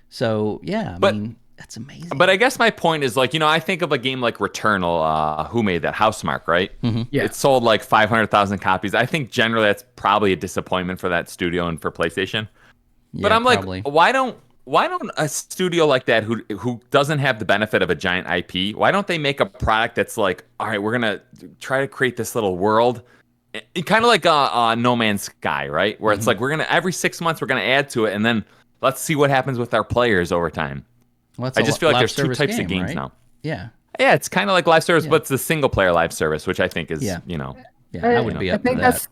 So I mean, that's amazing. But I guess my point is like, I think of a game like Returnal. Who made that? Housemarque, right? Mm-hmm. Yeah. It sold like 500,000 copies. I think generally that's probably a disappointment for that studio and for PlayStation. Yeah, but I'm probably. Like, why don't a studio like that who doesn't have the benefit of a giant IP, why don't they make a product that's like, all right, we're gonna try to create this little world, kind of like No Man's Sky, right? Where it's like every 6 months we're gonna add to it, and then let's see what happens with our players over time. Well, I just feel like there's two types of games now. Yeah. Yeah, it's kind of like live service, but it's a single player live service, which I think is, I would be up for that.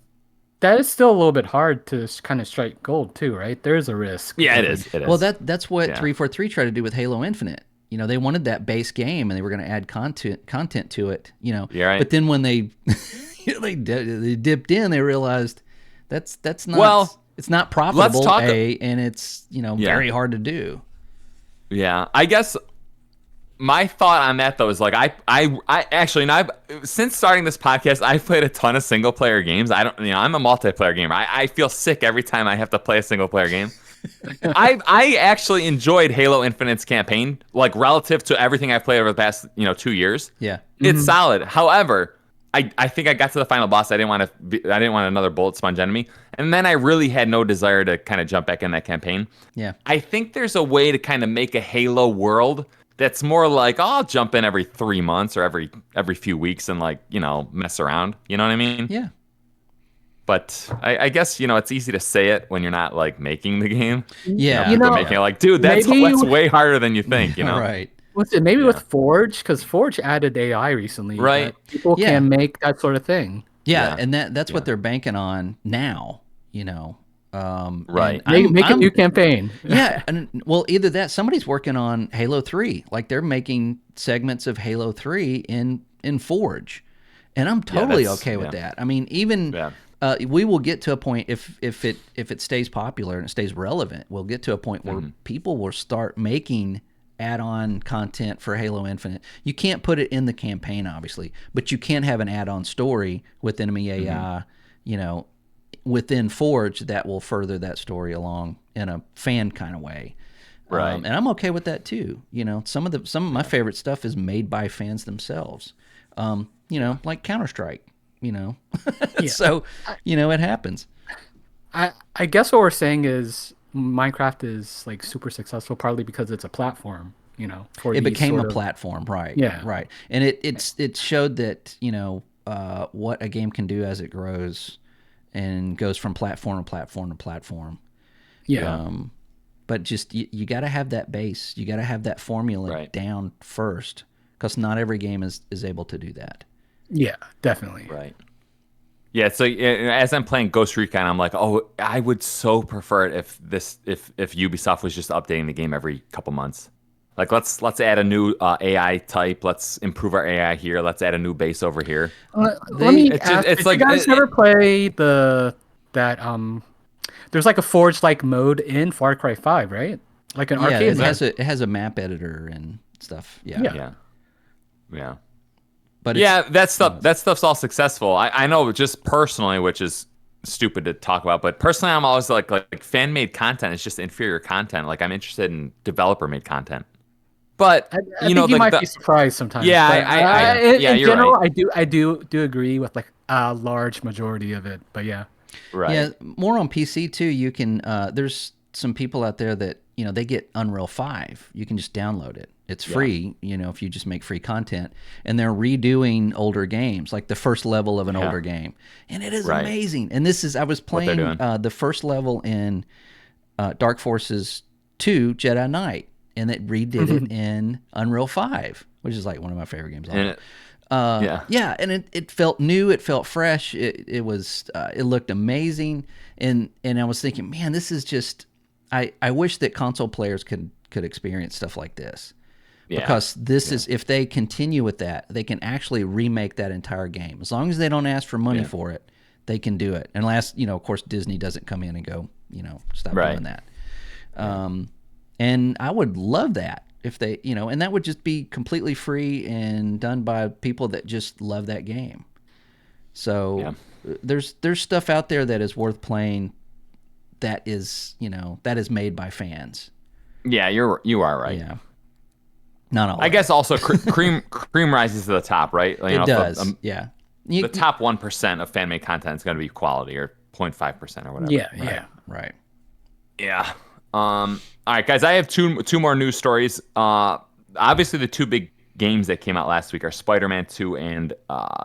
That is still a little bit hard to kind of strike gold too, right? There is a risk. Yeah, it is. Well, that's what 343 tried to do with Halo Infinite. They wanted that base game, and they were going to add content to it. Yeah, right. But then when they they dipped in, they realized that's not it's not profitable. And it's very hard to do. Yeah, I guess my thought on that though is like I actually since starting this podcast, I've played a ton of single player games. I'm a multiplayer gamer. I feel sick every time I have to play a single player game. I actually enjoyed Halo Infinite's campaign, like relative to everything I've played over the past 2 years. Yeah, it's solid. However, I think I got to the final boss. I didn't want another bullet sponge enemy, and then I really had no desire to kind of jump back in that campaign. Yeah. I think there's a way to kind of make a Halo world that's more like, oh, I'll jump in every 3 months or every few weeks and like, mess around. You know what I mean? Yeah. But I guess, it's easy to say it when you're not like making the game. Yeah. People making it like, dude, that's way harder than you think, Right. Listen, maybe with Forge, because Forge added AI recently. Right. People can make that sort of thing. Yeah, and that's what they're banking on now, Right. Make a new campaign. Yeah, and well, either that, somebody's working on Halo 3. Like they're making segments of Halo 3 in Forge. And I'm totally okay with that. I mean, even we will get to a point if it stays popular and it stays relevant, we'll get to a point where people will start making add-on content for Halo Infinite. You can't put it in the campaign, obviously, but you can have an add-on story with enemy AI, within Forge that will further that story along in a fan kind of way. Right. And I'm okay with that too. Some of my favorite stuff is made by fans themselves. Like Counter-Strike, So, it happens. I guess what we're saying is Minecraft is like super successful partly because it's a platform, it became a platform, right? Yeah, right. And it showed that what a game can do as it grows and goes from platform to platform to platform. Yeah. But just you got to have that base, you got to have that formula down first, because not every game is able to do that. Yeah, definitely. Right. Yeah, so as I'm playing Ghost Recon, I'm like, oh, I would so prefer it if Ubisoft was just updating the game every couple months. Like, let's add a new AI type. Let's improve our AI here. Let's add a new base over here. Let me ask, did you guys ever play there's like a Forge-like mode in Far Cry 5, right? Like an arcade mode. It has a map editor and stuff. Yeah. But that stuff's all successful. I know just personally, which is stupid to talk about, but personally, I'm always like fan made content is just inferior content. Like I'm interested in developer made content. But I think you might be surprised sometimes. Yeah, in you're general, right. I do agree with like a large majority of it. But yeah, right. Yeah, more on PC too. You can there's some people out there that they get Unreal 5. You can just download it. It's free, if you just make free content. And they're redoing older games, like the first level of an older game. And it is amazing. And I was playing the first level in Dark Forces 2 Jedi Knight, and it redid it in Unreal 5, which is like one of my favorite games. And it felt new, it felt fresh, it looked amazing. And I was thinking, man, this is just, I wish that console players could experience stuff like this. Because this is, if they continue with that, they can actually remake that entire game. As long as they don't ask for money for it, they can do it. Unless, of course, Disney doesn't come in and go, stop doing that. And I would love that if they, and that would just be completely free and done by people that just love that game. So there's stuff out there that is worth playing that is, that is made by fans. Yeah, you are right. Yeah. Not all. I guess also cream rises to the top, right? It does. The top 1% of fan made content is going to be quality, or 0.5% or whatever. Yeah. Right. Yeah. All right, guys. I have two more news stories. Obviously, the two big games that came out last week are Spider-Man 2 and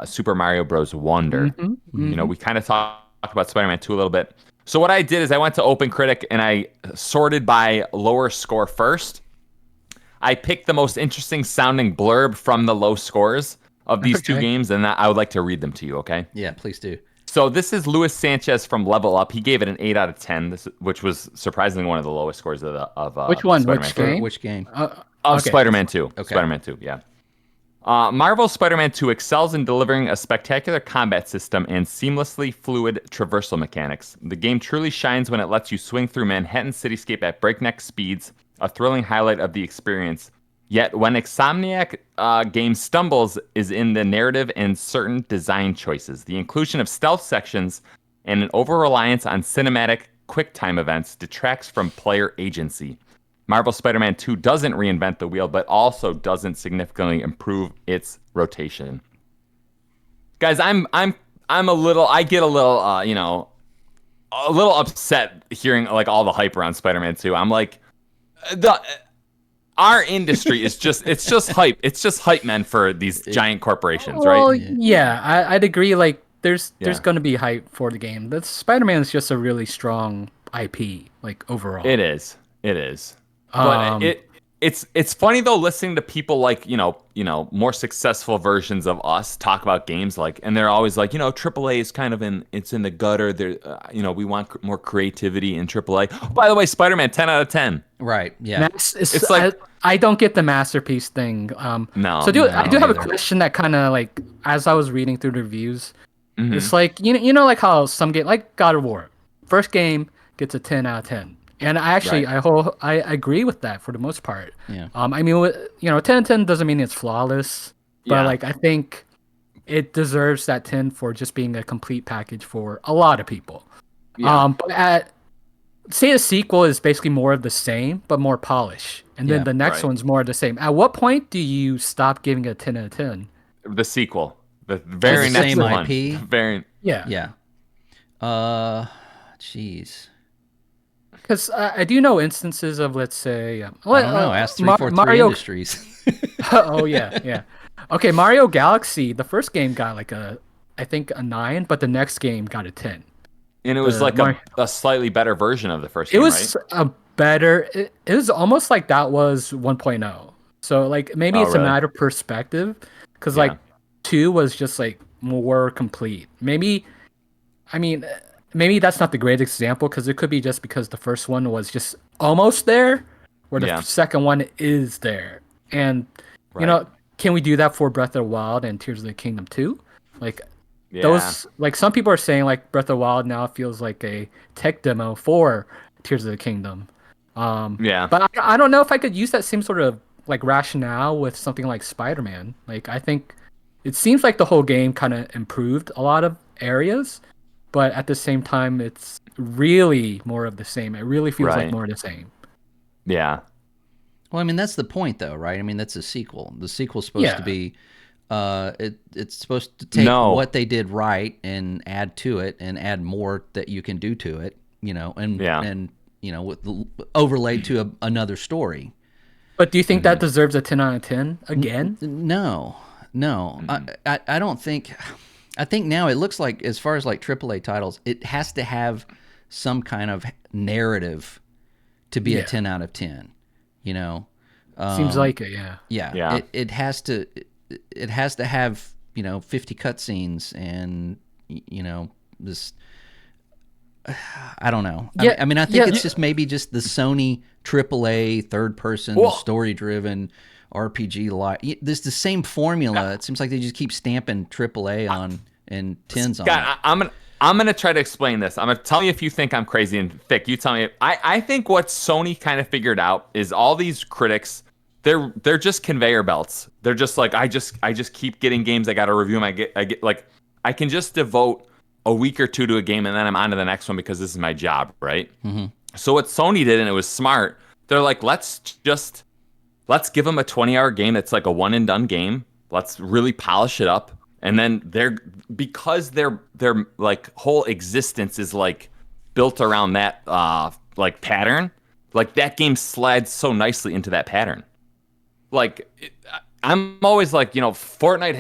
Super Mario Bros. Wonder. We kind of talked about Spider-Man 2 a little bit. So what I did is I went to OpenCritic and I sorted by lower score first. I picked the most interesting sounding blurb from the low scores of these two games, and I would like to read them to you, okay? Yeah, please do. So this is Luis Sanchez from Level Up. He gave it an 8 out of 10, which was surprisingly one of the lowest scores of which one? Spider-Man Which game? Spider-Man 2. Okay. Spider-Man 2, yeah. Marvel's Spider-Man 2 excels in delivering a spectacular combat system and seamlessly fluid traversal mechanics. The game truly shines when it lets you swing through Manhattan cityscape at breakneck speeds, a thrilling highlight of the experience. Yet when Insomniac game stumbles is in the narrative and certain design choices. The inclusion of stealth sections and an over-reliance on cinematic quick-time events detracts from player agency. Marvel Spider-Man 2 doesn't reinvent the wheel, but also doesn't significantly improve its rotation. guys, I get a little a little upset hearing like all the hype around Spider-Man 2. I'm like the our industry is it's just hype. It's just hype men for these giant corporations, right? Well, yeah, I'd agree. Like, there's Yeah. going to be hype for the game. The Spider-Man is just a really strong IP, like overall. It is. But it's funny though listening to people like more successful versions of us talk about games like, and they're always like, AAA is kind of in the gutter. There, we want more creativity in AAA. By the way, Spider-Man 10 out of 10. Right. Yeah. It's like I don't get the masterpiece thing. No. So I do have either. a question that kind of like, as I was reading through the reviews, it's like like how some get like God of War, first game gets a 10 out of 10. And I actually, I agree with that for the most part. Yeah. I mean, 10 out of 10 doesn't mean it's flawless, but like I think it deserves that 10 for just being a complete package for a lot of people. Yeah. But say a sequel is basically more of the same, but more polish, and then the next one's more of the same. At what point do you stop giving a 10 out of 10? The sequel, the very the next same one. IP? Yeah. Yeah. Jeez. Because I do know instances of, let's say, I don't know. Ask 343 Mario Industries. Oh yeah. Okay, Mario Galaxy. The first game got like I think a 9, but the next game got a 10. And it was like a slightly better version of the first It game, was right? a better. It was almost like that was 1.0. So like maybe it's really? a matter of perspective, because like 2 was just like more complete. Maybe that's not the great example, because it could be just because the first one was just almost there, where the second one is there. And can we do that for Breath of the Wild and Tears of the Kingdom 2? Like those, like some people are saying like Breath of the Wild now feels like a tech demo for Tears of the Kingdom. But I don't know if I could use that same sort of like rationale with something like Spider-Man. Like I think it seems like the whole game kind of improved a lot of areas, but at the same time, it's really more of the same. It really feels like more of the same. Yeah. Well, I mean, that's the point, though, right? I mean, that's a sequel. The sequel's supposed to be, it's supposed to take what they did right and add to it and add more that you can do to it, and overlaid to another story. But do you think that deserves a 10 out of 10 again? No. I don't think. I think now it looks like, as far as like AAA titles, it has to have some kind of narrative to be a 10 out of 10. Seems like it, yeah. Yeah. It has to have 50 cutscenes and this. I don't know. Yeah, I mean, I think it's just maybe just the Sony AAA third person story driven RPG like this, the same formula. It seems like they just keep stamping AAA on and 10s on it. I'm gonna try to explain this. I'm gonna tell you if you think I'm crazy, and Thick, you tell me. I think what Sony kind of figured out is all these critics, they're just conveyor belts. They're just like, I just keep getting games. I got to review them. I get like, I can just devote a week or two to a game and then I'm on to the next one because this is my job, right? Mm-hmm. So what Sony did, and it was smart, they're like, let's give them a 20-hour game that's like a one and done game. Let's really polish it up. And then because their like whole existence is like built around that like pattern, like that game slides so nicely into that pattern. Like I'm always like, Fortnite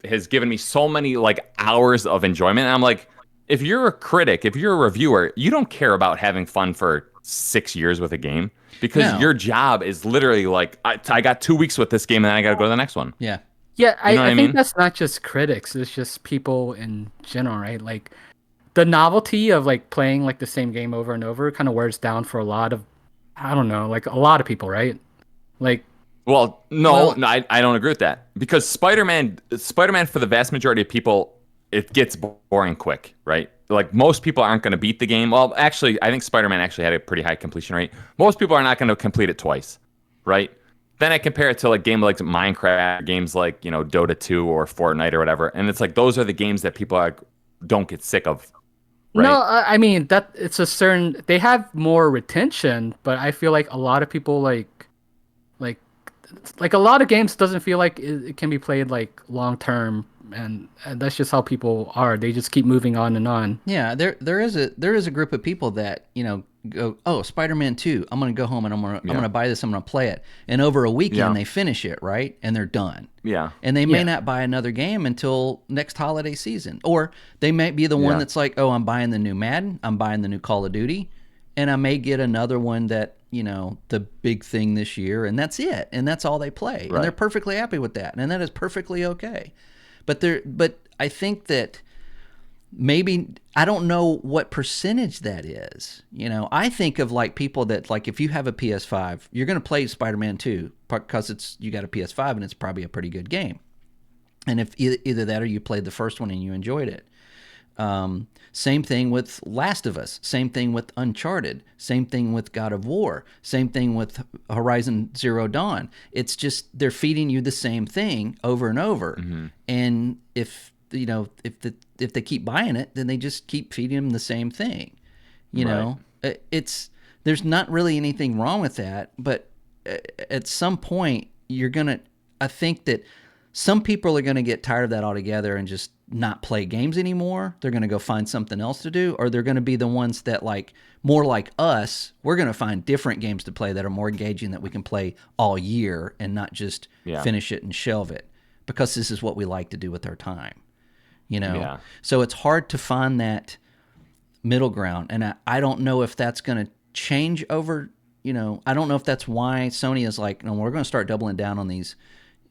has given me so many like hours of enjoyment. And I'm like, if you're a critic, if you're a reviewer, you don't care about having fun for 6 years with a game, because your job is literally like, I got 2 weeks with this game and then I got to go to the next one. Yeah. Yeah, I think that's not just critics. It's just people in general, right? Like the novelty of like playing like the same game over and over kind of wears down for a lot of, I don't know, like a lot of people, right? Like, no, I don't agree with that, because Spider-Man for the vast majority of people, it gets boring quick, right? Like most people aren't going to beat the game. Well, actually, I think Spider-Man actually had a pretty high completion rate. Most people are not going to complete it twice, right? Then I compare it to like games like Minecraft, games like, Dota 2 or Fortnite or whatever. And it's like, those are the games that people don't get sick of. Right? No, I mean, that it's a certain, they have more retention, but I feel like a lot of people like a lot of games doesn't feel like it can be played like long term and that's just how people are. They just keep moving on and on. Yeah, there is a group of people that go, oh, Spider-Man 2, I'm gonna go home and I'm gonna buy this, I'm gonna play it, and over a weekend they finish it, right, and they're done. Yeah, and they may not buy another game until next holiday season, or they might be the one that's like, oh, I'm buying the new Madden, I'm buying the new Call of Duty, and I may get another one that the big thing this year, and that's it, and that's all they play, and they're perfectly happy with that, and that is perfectly okay. But I think that maybe, I don't know what percentage that is. I think of like people that, like, if you have a PS5, you're going to play Spider-Man 2 because you got a PS5 and it's probably a pretty good game. And if either that or you played the first one and you enjoyed it. Same thing with Last of Us. Same thing with Uncharted. Same thing with God of War. Same thing with Horizon Zero Dawn. It's just they're feeding you the same thing over and over. Mm-hmm. And if they keep buying it, then they just keep feeding them the same thing. There's not really anything wrong with that, but at some point I think that some people are going to get tired of that altogether and just not play games anymore. They're going to go find something else to do, or they're going to be the ones that, like, more like us, we're going to find different games to play that are more engaging, that we can play all year and not just finish it and shelve it, because this is what we like to do with our time. So it's hard to find that middle ground, and I don't know if that's going to change over. I don't know if that's why Sony is like, no, we're going to start doubling down on these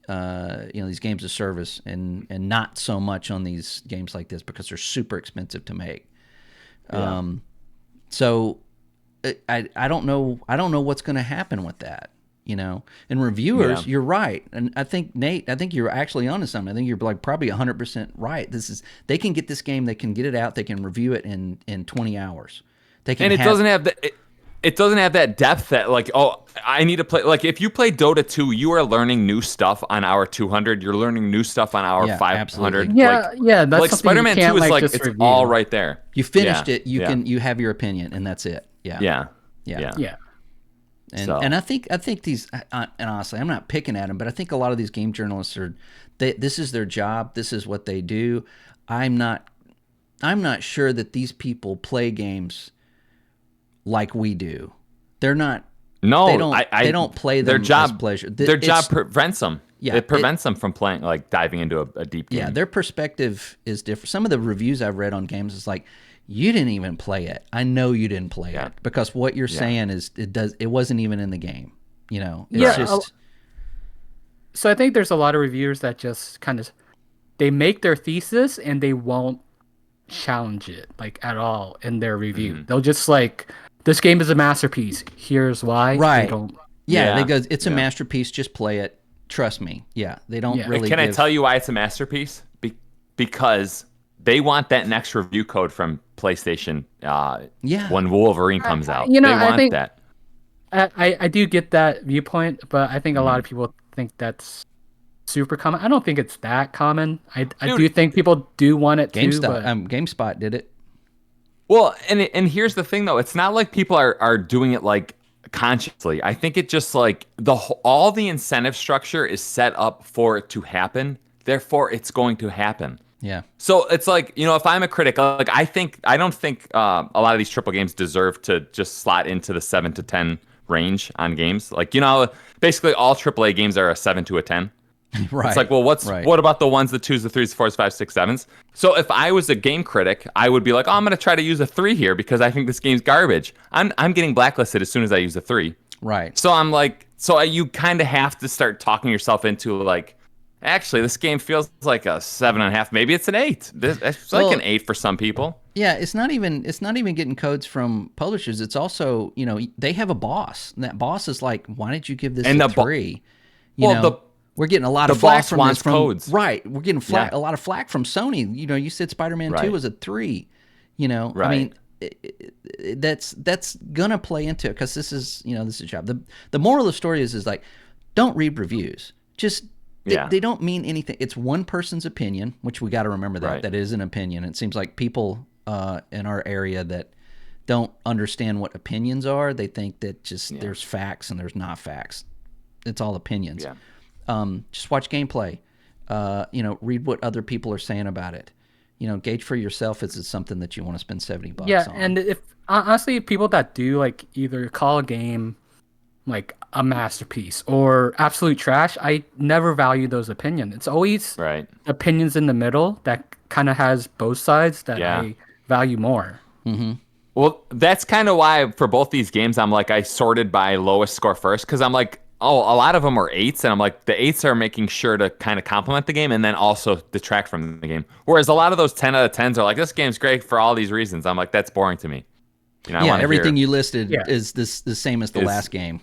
these games of service and not so much on these games like this, because they're super expensive to make. So I don't know what's going to happen with that. And reviewers, you're right. And I think, Nate, you're actually onto something. I think you're like probably 100% right. They can get this game, they can get it out, they can review it in 20 hours. It doesn't have that depth that, like, oh, I need to play. Like, if you play Dota 2, you are learning new stuff on hour 200. You're learning new stuff on hour 500. Absolutely. That's like Spider-Man 2 is like, it's review. all right there. You finished it. You have your opinion, and that's it. Yeah. And I think these, and honestly, I'm not picking at them, but I think a lot of these game journalists this is their job. This is what they do. I'm not sure that these people play games like we do. They're not. No, they don't play them as pleasure. Their job prevents them. Yeah, it prevents them from playing, like, diving into a deep game. Yeah, their perspective is different. Some of the reviews I've read on games is like, you didn't even play it. I know you didn't play it, because what you're saying is it wasn't even in the game. It's just. So I think there's a lot of reviewers that just kind of, they make their thesis and they won't challenge it, like, at all in their review. Mm-hmm. They'll just like, this game is a masterpiece. Here's why. Right. They go, it's a masterpiece. Just play it. Trust me. Yeah. They don't really. Can I tell you why it's a masterpiece? Because they want that next review code from PlayStation. When Wolverine comes out, they want that. I do get that viewpoint, but I think a lot of people think that's super common. I don't think it's that common. I do think people do want it too. But GameSpot did it. Well, and here's the thing, though. It's not like people are doing it, like, consciously. I think it just, like, all the incentive structure is set up for it to happen. Therefore, it's going to happen. Yeah. So it's like, if I'm a critic, like, I don't think a lot of these triple games deserve to just slot into the 7 to 10 range on games. Like, basically all AAA games are a 7 to a 10. Right. It's like, well, what about the 1s, the 2s, the 3s, 4s, 5s, 6s, 7s? So if I was a game critic, I would be like, oh, I'm going to try to use a 3 here because I think this game's garbage. I'm getting blacklisted as soon as I use a 3. Right. So I'm like, you kind of have to start talking yourself into, like, actually, this game feels like a 7.5. Maybe it's an 8. It's like an 8 for some people. Yeah, it's not even getting codes from publishers. It's also, they have a boss, and that boss is like, why did you give this a 3? We're getting a lot of flack from this. Codes. Right. We're getting a lot of flack from Sony. You said Spider-Man 2 was a 3. Right. I mean, that's gonna play into it, because this is a job. The moral of the story is like, don't read reviews. Just they don't mean anything. It's one person's opinion, which we got to remember that is an opinion. It seems like people in our area that don't understand what opinions are. They think that there's facts and there's not facts. It's all opinions. Yeah. Just watch gameplay. read what other people are saying about it. Gauge for yourself is it something that you want to spend $70 Yeah, on. and if honestly, people that do like either call a game like a masterpiece or absolute trash, I never value those opinions. It's always Right. opinions in the middle that kind of has both sides that I value more. Mm-hmm. Well, that's kind of why for both these games, I'm like, I sorted by lowest score first, because I'm like, oh, a lot of them are 8s, and I'm like, the 8s are making sure to kind of complement the game and then also detract from the game. Whereas a lot of those 10 out of 10s are like, this game's great for all these reasons. I'm like, that's boring to me. Yeah, everything you listed is the same as the last game.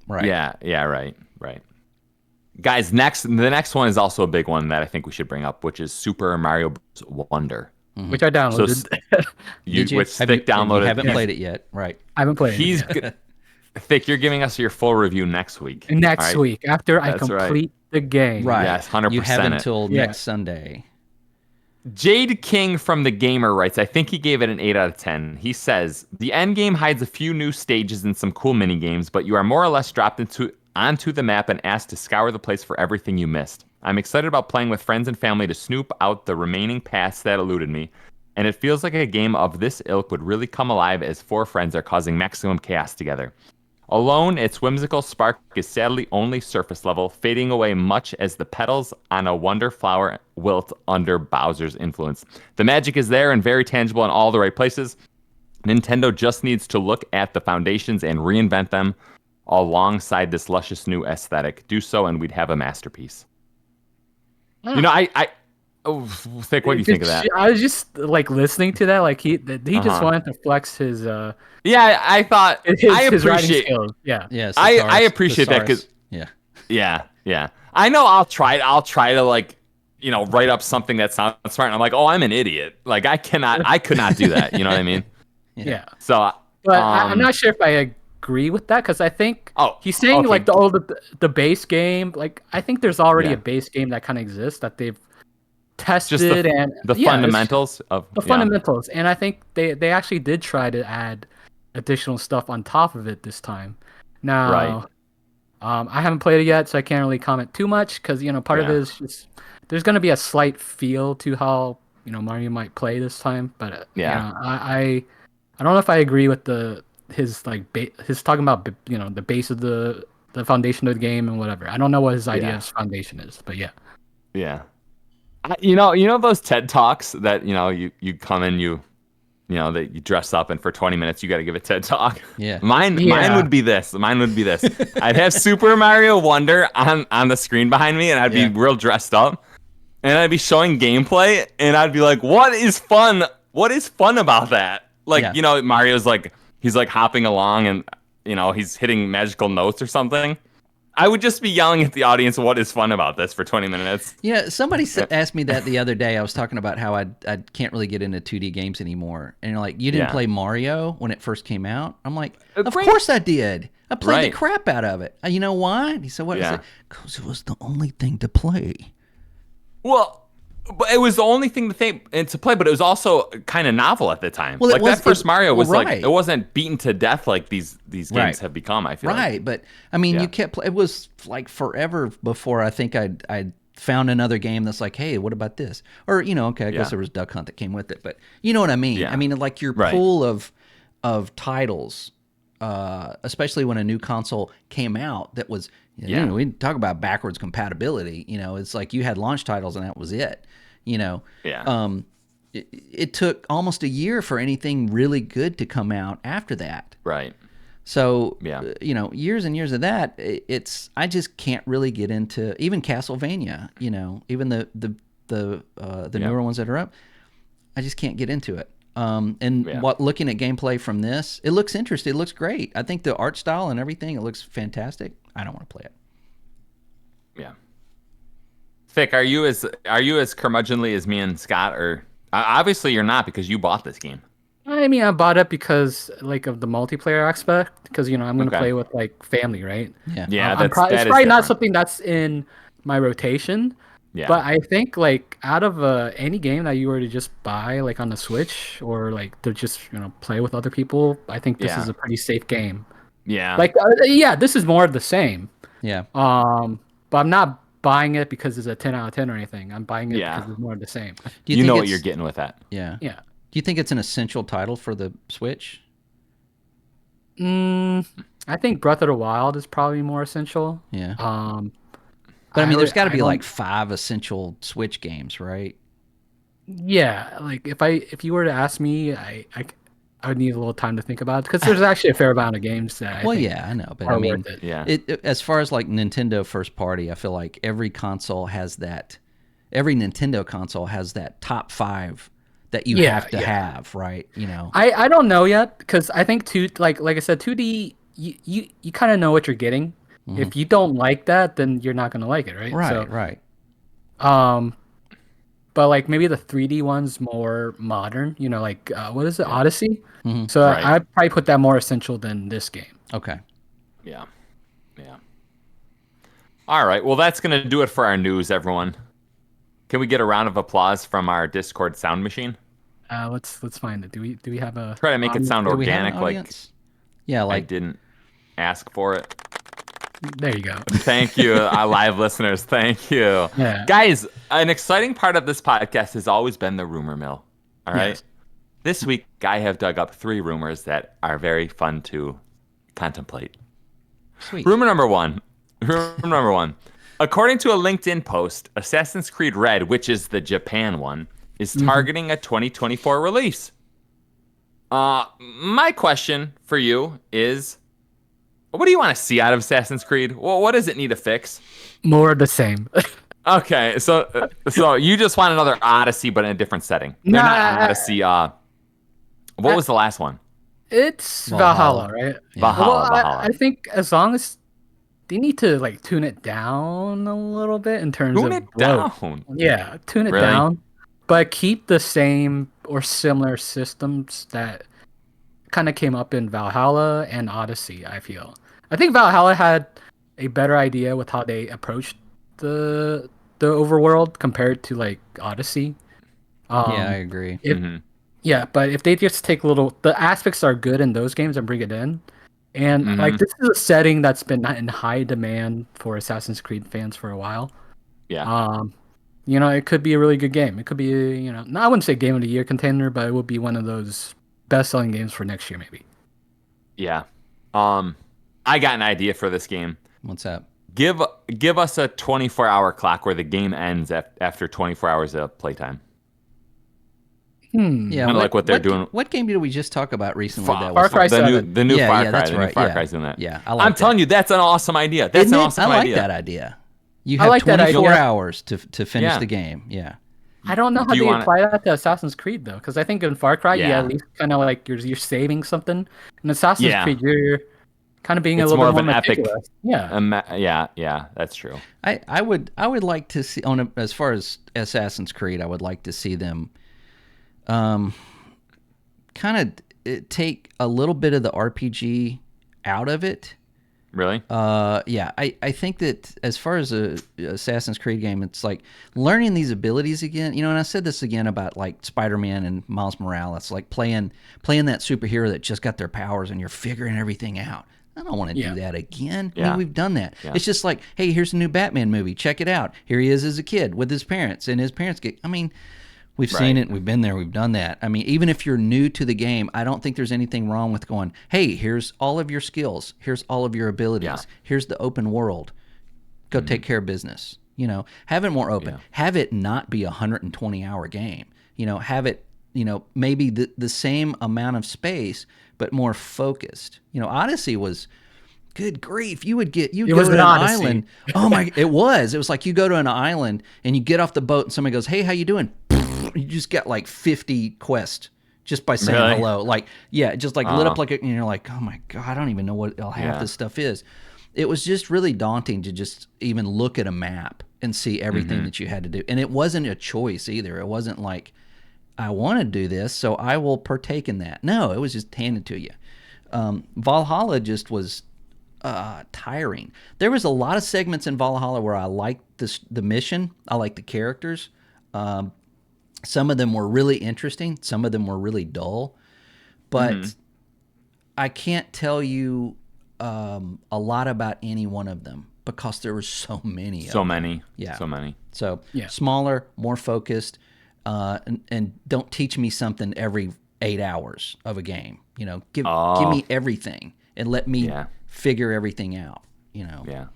Right. Yeah, right. Guys, the next one is also a big one that I think we should bring up, which is Super Mario Bros. Wonder. Mm-hmm. Which I downloaded. Did you? Which Thick downloaded. You haven't played it yet, right? I haven't played it. Thick, you're giving us your full review next week. Next week, after I complete the game. Right. Yes, 100%. You have until next Sunday. Jade King from The Gamer writes, I think he gave it an 8 out of 10. He says, the end game hides a few new stages and some cool mini games, but you are more or less dropped onto the map and asked to scour the place for everything you missed. I'm excited about playing with friends and family to snoop out the remaining paths that eluded me, and it feels like a game of this ilk would really come alive as 4 friends are causing maximum chaos together. Alone, its whimsical spark is sadly only surface level, fading away much as the petals on a wonder flower wilt under Bowser's influence. The magic is there and very tangible in all the right places. Nintendo just needs to look at the foundations and reinvent them alongside this luscious new aesthetic. Do so and we'd have a masterpiece. Thick, what do you think of that? I was just like listening to that, like he just wanted to flex his I thought his writing skills. Yeah. Yes. I appreciate that because yeah. I know I'll try to like, write up something that sounds smart. And I'm like, oh, I'm an idiot. Like I could not do that. You know what I mean? Yeah. So, but I'm not sure if I agree with that because I think he's saying like the base game. Like I think there's already a base game that kind of exists that they've tested the fundamentals of fundamentals, and I think they actually did try to add additional stuff on top of it this time. Now, I haven't played it yet, so I can't really comment too much because part of it is just there's going to be a slight feel to how Mario might play this time, but I don't know if I agree with his talking about the base of the foundation of the game and whatever. I don't know what his idea of foundation is, but yeah. You know those TED Talks that you come in that you dress up and for 20 minutes you got to give a TED Talk. Yeah. Mine would be this. I'd have Super Mario Wonder on the screen behind me, and I'd be real dressed up, and I'd be showing gameplay, and I'd be like, "What is fun? What is fun about that?" Like Mario's like he's like hopping along, and he's hitting magical notes or something. I would just be yelling at the audience, what is fun about this for 20 minutes? Somebody asked me that the other day. I was talking about how I can't really get into 2D games anymore. And you're like, you didn't play Mario when it first came out? I'm like, of course I did. I played the crap out of it. You know why? And he said, what is it? Because it was the only thing to play. Well, but it was the only thing to play, but it was also kind of novel at the time. Well, that first Mario was like, it wasn't beaten to death like these games have become, I feel like. Right, but I mean, you kept it was like forever before I think I found another game that's like, hey, what about this? Or, I guess there was Duck Hunt that came with it, but you know what I mean? Yeah. I mean, like your pool of titles, especially when a new console came out that was, we talk about backwards compatibility, it's like you had launch titles and that was it. It took almost a year for anything really good to come out after that. Right. So, years and years of that, I just can't really get into even Castlevania, even the newer ones that are up. I just can't get into it. Looking at gameplay from this, it looks interesting. It looks great. I think the art style and everything, it looks fantastic. I don't want to play it. Yeah. Thick, are you as curmudgeonly as me and Scott, or obviously you're not because you bought this game? I mean, I bought it because like of the multiplayer aspect, because I'm going to play with like family, right? Yeah. It's probably not something that's in my rotation. Yeah. But I think like out of any game that you were to just buy like on the Switch or like to just play with other people, I think this is a pretty safe game. Yeah. Like this is more of the same. Yeah. But I'm not buying it because it's a 10 out of 10 or anything. I'm buying it because it's more of the same. You know what you're getting with that. Yeah. Yeah. Do you think it's an essential title for the Switch? I think Breath of the Wild is probably more essential. Yeah. But I mean, there's got to be like 5 essential Switch games, right? Yeah, like if you were to ask me, I would need a little time to think about it because there's actually a fair amount of games that I think I know, but are I mean, worth it. Yeah. As far as like Nintendo first party, I feel like every console has that. Every Nintendo console has that top 5 that you have to have, right? You know. I don't know yet because I think like I said, 2D you kind of know what you're getting. If you don't like that, then you're not gonna like it, right? Right. But like maybe the 3D one's more modern, you know, like what is it, Odyssey? So I'd probably put that more essential than this game. Okay. Yeah. All right. Well, that's gonna do it for our news, everyone. Can we get a round of applause from our Discord sound machine? Let's find it. Do we have a Try to make it sound organic, like like I didn't ask for it. There you go. Thank you, our live listeners. Thank you. Yeah. Guys, an exciting part of this podcast has always been the rumor mill. All right. Yes. This week, I have dug up 3 rumors that are very fun to contemplate. Sweet. Rumor number one. According to a LinkedIn post, Assassin's Creed Red, which is the Japan one, is targeting a 2024 release. My question for you is, what do you want to see out of Assassin's Creed? Well, what does it need to fix? More of the same. Okay, so you just want another Odyssey, but in a different setting. They're not Odyssey. What was the last one? It's Valhalla, right? Yeah. Valhalla. I think as long as they need to like tune it down a little bit in terms of Tune it down. Yeah, tune it down, but keep the same or similar systems that kind of came up in Valhalla and Odyssey. I think Valhalla had a better idea with how they approached the overworld compared to like Odyssey. Yeah, I agree. Yeah, but if they just take the aspects are good in those games and bring it in. And like this is a setting that's been in high demand for Assassin's Creed fans for a while. Yeah. You know, it could be a really good game. It could be, you know, I wouldn't say game of the year contender, but it would be one of those best-selling games for next year, maybe. Yeah. I got an idea for this game. What's that? Give us a 24-hour clock where the game ends after 24 hours of playtime. Yeah, kind of like what they're doing. What game did we just talk about recently? Far Cry 7. The new Far Cry. That's the right. new Far Cry's doing that. Yeah, I'm telling you, that's an awesome idea. That's an awesome idea. I like that idea. You have 24 hours to finish the game. Yeah. I don't know how they apply that to Assassin's Creed though, because I think in Far Cry, you at least kind of like you're saving something. In Assassin's Creed, you're kind of being a little bit more meticulous. Yeah, that's true. I would like to see as far as Assassin's Creed, I would like to see them, kind of take a little bit of the RPG out of it. Really? Yeah. I think that as far as a Assassin's Creed game, it's like learning these abilities again. You know, and I said this again about like Spiderman and Miles Morales, like playing that superhero that just got their powers and you're figuring everything out. I don't want to do that again. I mean, we've done that. Yeah. It's just like, hey, here's a new Batman movie. Check it out. Here he is as a kid with his parents, and his parents get. I mean, we've seen it. We've been there. We've done that. I mean, even if you're new to the game, I don't think there's anything wrong with going, hey, here's all of your skills. Here's all of your abilities. Yeah. Here's the open world. Go take care of business. You know, have it more open. Yeah. Have it not be a 120-hour game. You know, have it, you know, maybe the same amount of space, but more focused. You know, Odyssey was, good grief, you'd go to an island. Oh my, it was like you go to an island and you get off the boat and somebody goes, hey, how you doing? You just got like 50 quests just by saying hello. Like, yeah, just like lit up like and you're like, oh my God, I don't even know what half this stuff is. It was just really daunting to just even look at a map and see everything that you had to do. And it wasn't a choice either. It wasn't like, I want to do this, so I will partake in that. No, it was just handed to you. Valhalla just was tiring. There was a lot of segments in Valhalla where I liked the mission. I liked the characters. Some of them were really interesting. Some of them were really dull. But I can't tell you a lot about any one of them. because there were so many. So many. Yeah. So many. So smaller, more focused, and don't teach me something every 8 hours of a game. You know, give me everything and let me figure everything out. You know. Yeah.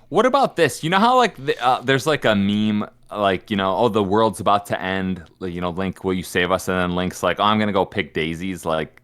What about this? You know how like there's like a meme like, you know, oh, the world's about to end. You know, Link, will you save us? And then Link's like, oh, I'm gonna go pick daisies. Like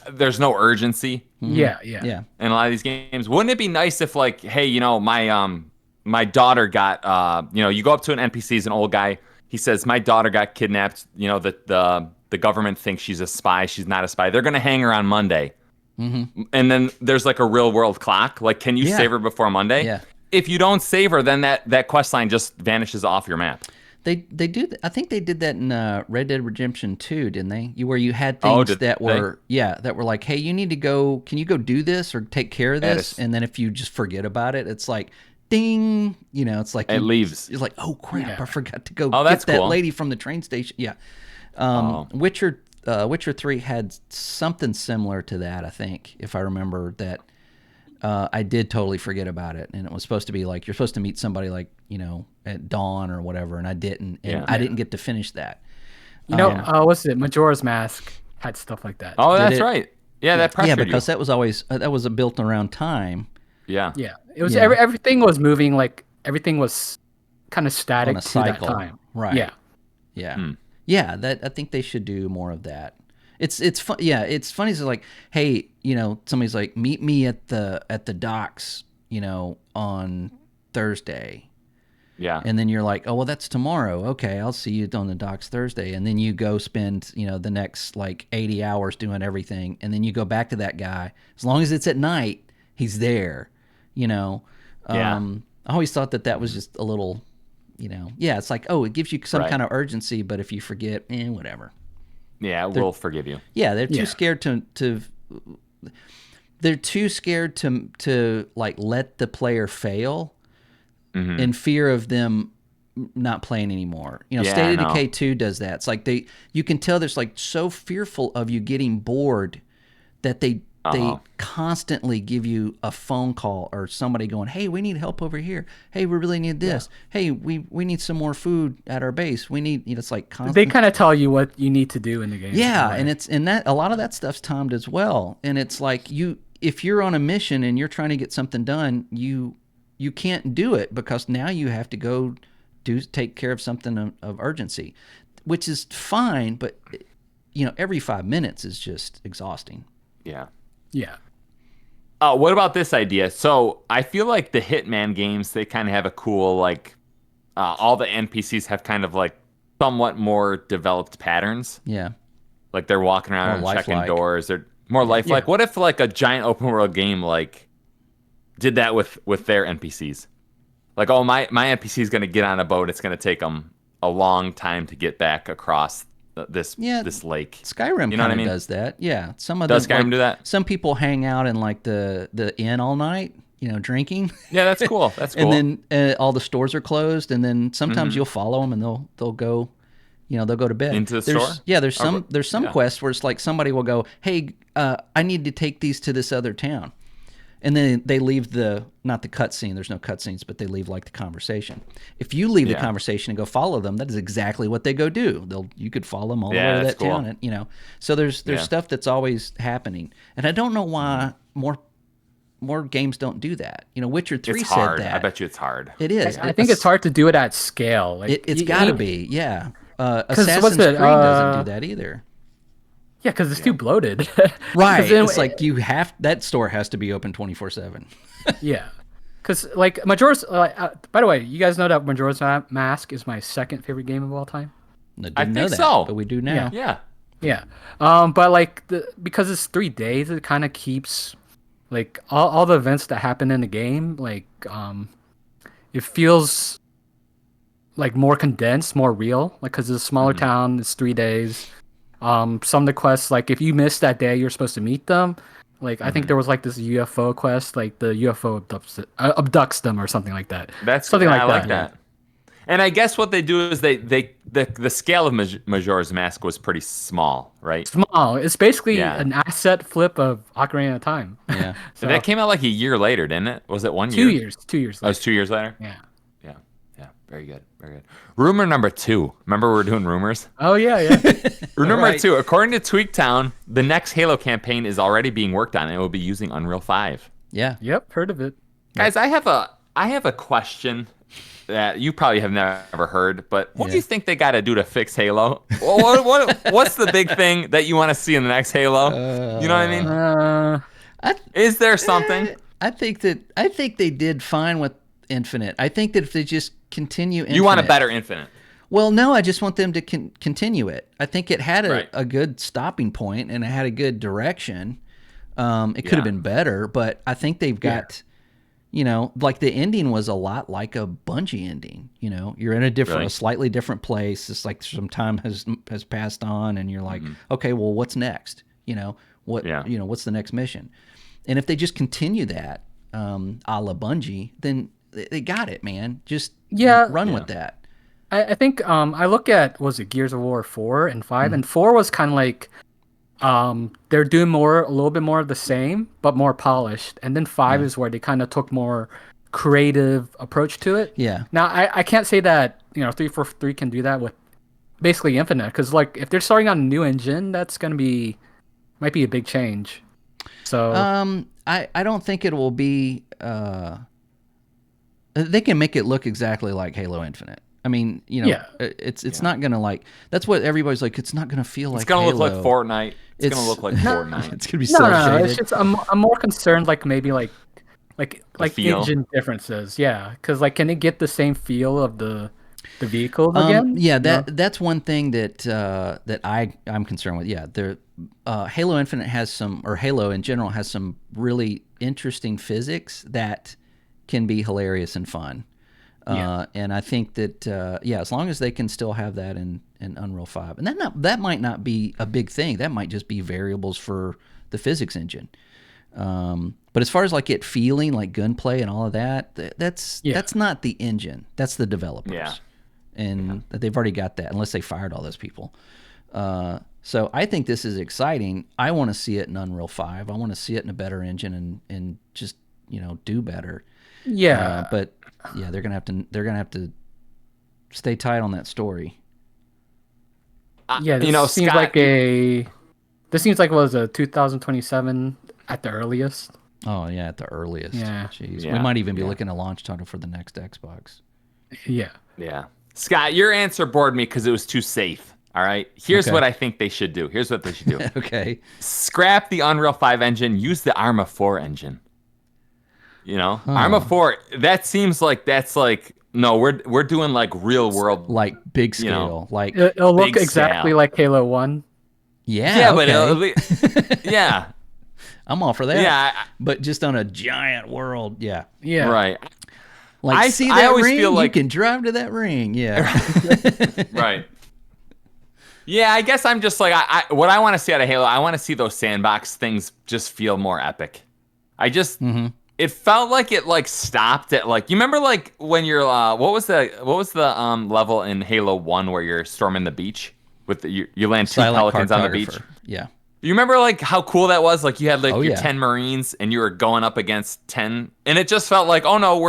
there's no urgency. Yeah. In a lot of these games, wouldn't it be nice if like, hey, you know, my daughter got you know, you go up to an NPC, he's an old guy. He says, my daughter got kidnapped. You know, the government thinks she's a spy. She's not a spy. They're gonna hang her on Monday. Mm-hmm. And then there's like a real world clock. Like, can you save her before Monday? Yeah. If you don't save her, then that quest line just vanishes off your map. They do. I think they did that in Red Dead Redemption 2, didn't they? Where you had things that were like, hey, you need to go. Can you go do this or take care of this? And then if you just forget about it, it's like, ding. You know, it's like it leaves. It's like, oh crap, I forgot to go get that cool. lady from the train station. Yeah. Witcher 3 had something similar to that. I think, if I remember that. I did totally forget about it, and it was supposed to be like you're supposed to meet somebody like, you know, at dawn or whatever, and I didn't, and I didn't get to finish that. You know, what's it? Majora's Mask had stuff like that. Oh, that's right. Yeah, that pressured you. Yeah, because that was always built around time. Yeah. It was everything was moving, like everything was kind of static on a to cycle. that time. Right. Yeah. That I think they should do more of that. It's fun. Yeah, it's funny. It's like, hey, you know, somebody's like, meet me at the docks, you know, on Thursday. Yeah. And then you're like, oh well, that's tomorrow. Okay, I'll see you on the docks Thursday. And then you go spend, you know, the next like 80 hours doing everything, and then you go back to that guy. As long as it's at night, he's there. You know. I always thought that was just a little, you know, it's like, oh, it gives you some kind of urgency, but if you forget, whatever. Yeah, we'll forgive you. Yeah, they're too scared to they're too scared to like let the player fail in fear of them not playing anymore. You know, State of Decay 2 does that. It's like you can tell there's like so fearful of you getting bored that they constantly give you a phone call or somebody going, hey, we need help over here. Hey, we really need this. Yeah. Hey, we need some more food at our base. We need, you know, it's like constant. They kind of tell you what you need to do in the game. Yeah, and that a lot of that stuff's timed as well. And it's like if you're on a mission and you're trying to get something done, you can't do it because now you have to go take care of something of urgency, which is fine, but you know, every 5 minutes is just exhausting. Yeah. Yeah. What about this idea? So I feel like the Hitman games, they kind of have a cool, like, all the NPCs have kind of like somewhat more developed patterns. Yeah. Like they're walking around and checking doors. They're more lifelike. Yeah. What if like a giant open world game like did that with their NPCs? Like, oh, my NPC is going to get on a boat. It's going to take them a long time to get back across this lake. Skyrim kind of does that. Yeah. Does Skyrim do that? Some people hang out in like the inn all night, you know, drinking. Yeah, that's cool. That's cool. And then all the stores are closed, and then sometimes you'll follow them and they'll go, you know, they'll go to bed. Into the store? Yeah, there's some quests where it's like somebody will go, hey, I need to take these to this other town. And then they leave not the cutscene, there's no cutscenes, but they leave like the conversation. If you leave the conversation and go follow them, that is exactly what they go do. You could follow them all the way to that town, and, you know. So there's stuff that's always happening. And I don't know why more games don't do that. You know, Witcher 3 said that. I bet you it's hard. It is. I think it's hard to do it at scale. Like, it's got to be, yeah. Assassin's Creed doesn't do that either. Yeah, because it's too bloated. Right. It's like that store has to be open 24/7. Yeah. Because, like, Majora's... by the way, you guys know that Majora's Mask is my second favorite game of all time? I didn't know that, so. But we do now. Yeah. But, like, because it's 3 days, it kind of keeps, like, all the events that happen in the game, like, it feels, like, more condensed, more real. Like, because it's a smaller town, it's 3 days. Some of the quests, like, if you miss that day, you're supposed to meet them. Like, I think there was, like, this UFO quest, like, the UFO abducts them or something like that. That's something like I that. like that. And I guess what they do is the scale of Majora's Mask was pretty small, right? Small. It's basically an asset flip of Ocarina of Time. Yeah. So that came out like a year later, didn't it? Was it 1 year? 2 years. 2 years Oh, it later. was 2 years later? Yeah. Yeah. Very good. Very good. Rumor number 2. Remember we were doing rumors? Oh, yeah. Rumor number 2. According to Tweaktown, the next Halo campaign is already being worked on and it will be using Unreal 5. Yeah. Yep, heard of it. Guys, I have a question that you probably have never heard, but what do you think they got to do to fix Halo? What's the big thing that you want to see in the next Halo? You know what I mean? Is there something? I think they did fine with Infinite. I think that if they just continue Infinite, You want a better Infinite. Well, no, I just want them to continue it. I think it had Right. a good stopping point and it had a good direction. It could have been better, but I think they've got, like the ending was a lot like a Bungie ending. You're in a slightly different place. It's like some time has passed on, and you're like, okay, well, what's next? What's the next mission? And if they just continue that, a la Bungie, then they got it, man. Just run with that. I think I look at, was it Gears of War 4 and 5? And 4 was kind of like they're doing a little bit more of the same, but more polished. And then 5 is where they kind of took more creative approach to it. Yeah. Now, I can't say that 343 can do that with basically Infinite, because like if they're starting on a new engine, that's might be a big change. So I don't think it will be. They can make it look exactly like Halo Infinite. I mean, it's not gonna like. That's what everybody's like. It's not gonna feel like. It's gonna Halo. look like Fortnite. It's gonna look like Fortnite. It's gonna be no. shaded. It's just I'm more concerned like maybe like feel? engine differences. Yeah, because like can it get the same feel of the vehicles again? Yeah, that's one thing that I'm concerned with. Yeah, Halo Infinite has some, or Halo in general has some really interesting physics that can be hilarious and fun. And I think that as long as they can still have that in Unreal 5, and that might not be a big thing. That might just be variables for the physics engine. But as far as like it feeling like gunplay and all of that, that's not the engine. That's the developers. Yeah. And they've already got that, unless they fired all those people. So I think this is exciting. I want to see it in Unreal 5. I want to see it in a better engine and just do better. Yeah. But yeah, they're gonna have to stay tight on that story. This seems Scott, like this seems like it was a 2027 at the earliest. Oh yeah, at the earliest. Yeah. Jeez. Yeah. We might even be looking at a launch title for the next Xbox. Yeah. Yeah. Scott, your answer bored me because it was too safe. All right. Here's Okay. what I think they should do. Here's what they should do. Okay. Scrap the Unreal 5 engine. Use the Arma 4 engine. Arma 4. That seems like no. We're doing like real world, Like big scale. Like It'll look Big exactly scale. like Halo 1. yeah. but Okay. yeah, I'm all for that. yeah. But just on a giant world. Yeah. Yeah. Right. Like I see that always ring? feel like- you can drive to that ring. Yeah. Right. Yeah, I guess I'm just like what I want to see out of Halo. I want to see those sandbox things just feel more epic. I just it felt like it like stopped at like you remember like when you're what was the level in Halo 1 where you're storming the beach with you land two Silent pelicans on the beach. cartographer. Yeah. You remember like how cool that was? Like you had like Oh, your yeah. 10 Marines and you were going up against 10 and it just felt like, oh no,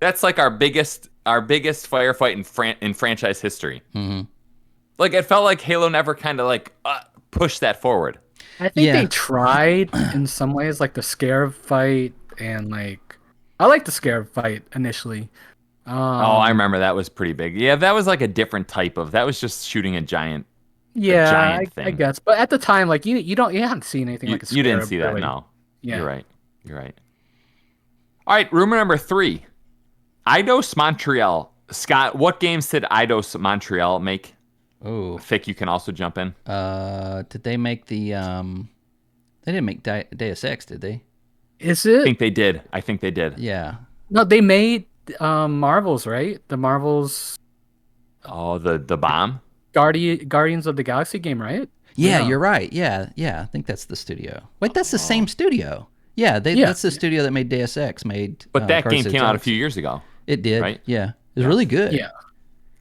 that's like our biggest firefight in franchise history. Mm-hmm. Like it felt like Halo never kind of like pushed that forward. I think Yeah. they tried in some ways, like the Scarab fight, and like I like the Scarab fight initially. I remember that was pretty big. Yeah, that was like a different type of. That was just shooting a giant. Yeah, giant I thing. guess. But at the time, like you haven't seen anything like a Scarab. You didn't see that, really. no. Yeah. You're right. All right, rumor number 3. Eidos Montreal. Scott, what games did Eidos Montreal make? Oh. Fick, you can also jump in. Did they make the they didn't make Deus Ex, did they? Is I it? think they did. Yeah. No, they made Marvels, right? The Marvels Oh, the bomb? Guardians of the Galaxy game, right? Yeah, Yeah. you're right. Yeah. I think that's the studio. Wait, that's the same studio. Yeah, that's the studio that made Deus Ex. But that game Guardians of came the out a Galaxy. few years ago. It did. right? Yeah. It was really good. Yeah.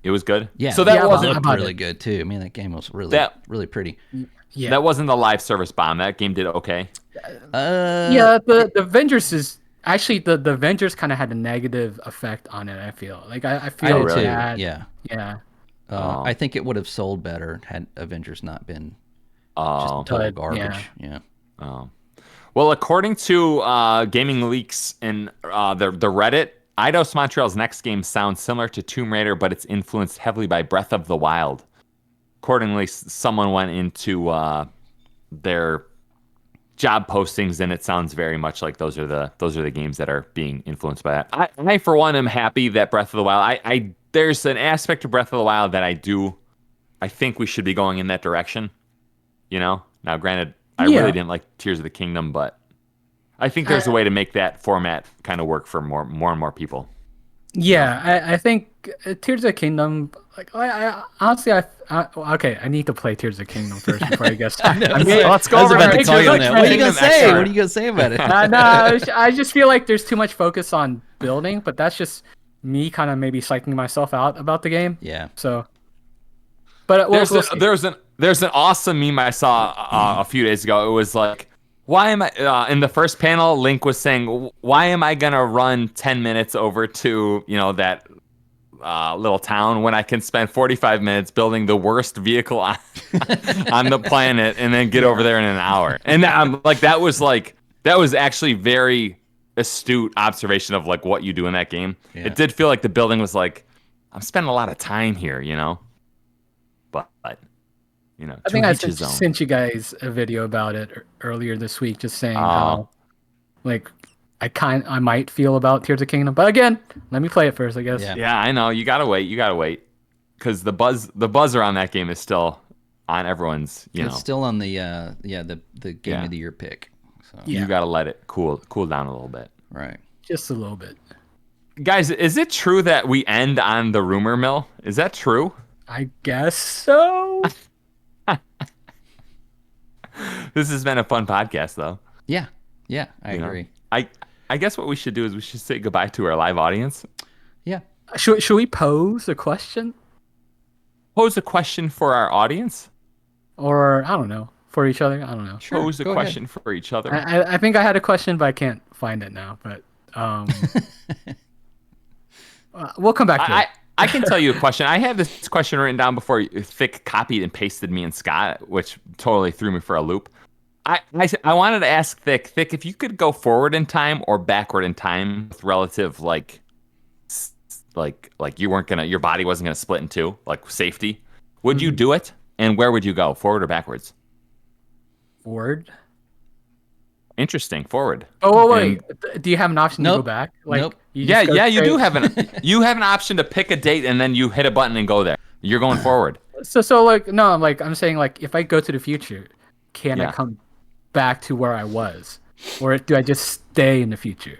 It was good. Yeah. So that Yeah, wasn't looked really good too. I mean, that game was really pretty. Yeah. that wasn't the live service bomb. That game did okay. Yeah, the Avengers is actually the Avengers kind of had a negative effect on it. I feel like I feel really? bad. Yeah. Yeah. I think it would have sold better had Avengers not been Oh. just total But, garbage. Yeah. Oh. Well, according to Gaming Leaks and the Reddit, Eidos Montreal's next game sounds similar to Tomb Raider, but it's influenced heavily by Breath of the Wild. Accordingly, someone went into their job postings, and it sounds very much like those are the games that are being influenced by that. I for one, am happy that Breath of the Wild. I there's an aspect of Breath of the Wild that I think we should be going in that direction. You know, now granted, I really didn't like Tears of the Kingdom, but I think there's a way to make that format kind of work for more and more people. Yeah, I think Tears of the Kingdom. Like, I honestly, okay, I need to play Tears of the Kingdom first before I guess. Let's go over about to call you on that. What are you gonna say? Expert. What are you gonna say about it? No, I just feel like there's too much focus on building, but that's just me kind of maybe psyching myself out about the game. Yeah. So, but we'll see. There's an awesome meme I saw a few days ago. It was like, why am I in the first panel? Link was saying, why am I gonna run 10 minutes over to that little town when I can spend 45 minutes building the worst vehicle on the planet and then get over there in an hour? And that was actually very astute observation of like what you do in that game. Yeah. It did feel like the building was like, I'm spending a lot of time here, but I think I sent you guys a video about it earlier this week, just saying how, like, I might feel about Tears of the Kingdom, but again, let me play it first, I guess. Yeah, I know. You gotta wait, because the buzz around that game is still on everyone's. It's still on the game of the year pick. So. You gotta let it cool down a little bit. Right. Just a little bit. Guys, is it true that we end on the rumor mill? Is that true? I guess so. This has been a fun podcast, though. Yeah, I agree. I guess what we should do is we should say goodbye to our live audience. Yeah. Should we pose a question? Pose a question for our audience? Or, I don't know, for each other? I don't know. Sure, pose a question for each other. I think I had a question, but I can't find it now. But we'll come back to it. I can tell you a question. I had this question written down before Thick copied and pasted me and Scott, which totally threw me for a loop. I wanted to ask Thick, if you could go forward in time or backward in time with relative like you weren't gonna, your body wasn't gonna split in two, like safety, would you do it? And where would you go, forward or backwards? Forward. Interesting, forward. Oh wait, do you have an option to go back? Like, nope. You do have an option to pick a date and then you hit a button and go there. You're going forward. So like, no, like I'm saying, like, if I go to the future, can I come back to where I was, or do I just stay in the future?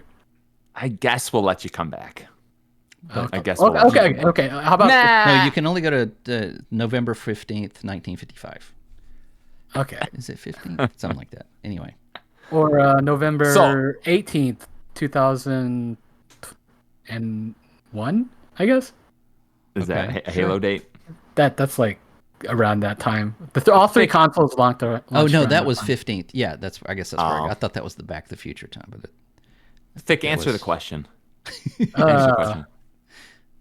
I guess we'll let you come back. Okay. I guess. Okay. How about No, you can only go to November 15th, 1955. Okay. Is it 15th? Something like that. Anyway. Or November 18th, 2001, I guess. Is that a Halo date? That's like around that time. All three consoles launched. Oh no, that was 15th. Yeah, I guess that's right. I thought that was the Back to the Future time, but Thick, answer the question. Answer the question.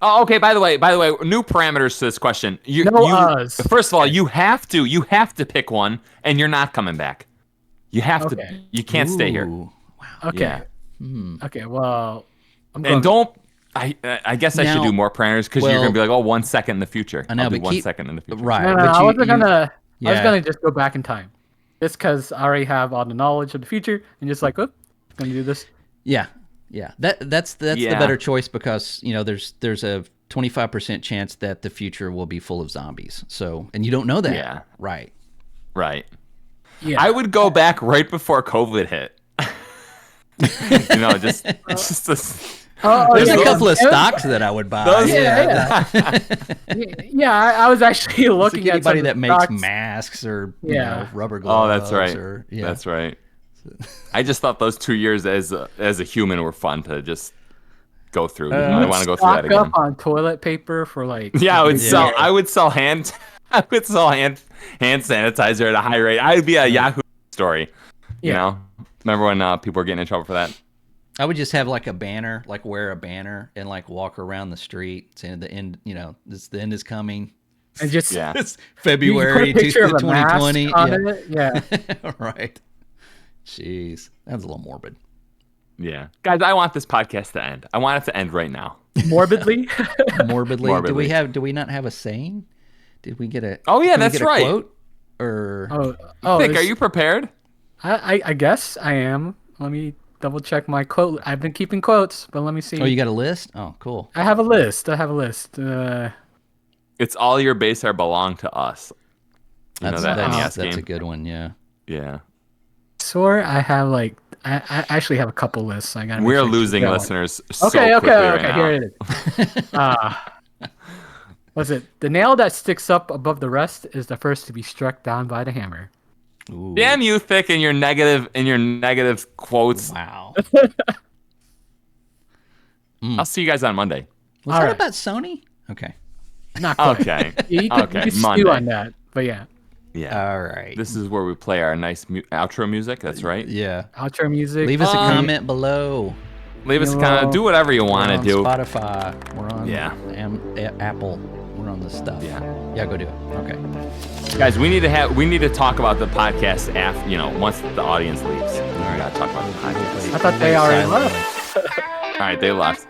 Oh, okay. By the way, new parameters to this question. First of all, you have to pick one, and you're not coming back. You have to. You can't stay here. Wow. Okay. Yeah. Okay. Well. I guess I should do more parameters because you're gonna be like, 1 second in the future. I know, I'll do but 1 second in the future. Right. No, but I wasn't gonna. Yeah. I was gonna just go back in time, just because I already have all the knowledge of the future, and just like, I'm gonna do this. Yeah. That's the better choice because there's a 25% chance that the future will be full of zombies. So, and you don't know that. Yeah. Right. Yeah. I would go back right before COVID hit. There's a couple of stocks that I would buy. I was actually looking at anybody that makes stocks. masks or rubber Oh, gloves. that's right. That's right. I just thought those 2 years as a human were fun to just go through. I want to go through that again. Stock up on toilet paper for like. Yeah, I would sell hand sanitizer at a high rate. I'd be a Yahoo story. You know, remember when people were getting in trouble for that? I would just have like a banner, like wear a banner and like walk around the street saying the end. You know, the end is coming. And just it's February 2020. Yeah. Right. Jeez, that's a little morbid. Yeah, guys, I want this podcast to end. I want it to end right now. Morbidly. Morbidly. Do we not have a saying? Did we get a? Oh yeah, that's right. Quote? Or Vic, are you prepared? I guess I am. Let me double check my quote. I've been keeping quotes, but let me see. Oh, you got a list? Oh, cool. I have a list. It's all your base are belong to us. That's a good one. Yeah. Yeah. Sure, I have like I actually have a couple lists. We're losing listeners. Okay. Right here it is. Was it the nail that sticks up above the rest is the first to be struck down by the hammer? Ooh. Damn you, Thick, and your negative quotes. Wow. I'll see you guys on Monday. Was that about Sony? Okay. Not quite. Okay. You can stew on that, but yeah. Yeah. All right. This is where we play our nice outro music. That's right. Yeah. Outro music. Leave us a comment below. Leave us a comment. Do whatever you want to do. Spotify. We're on Apple. We're on this stuff. Yeah, go do it. Okay. Guys, we need to talk about the podcast after, once the audience leaves. We gotta talk about the podcast. I thought they already left. All right, they left.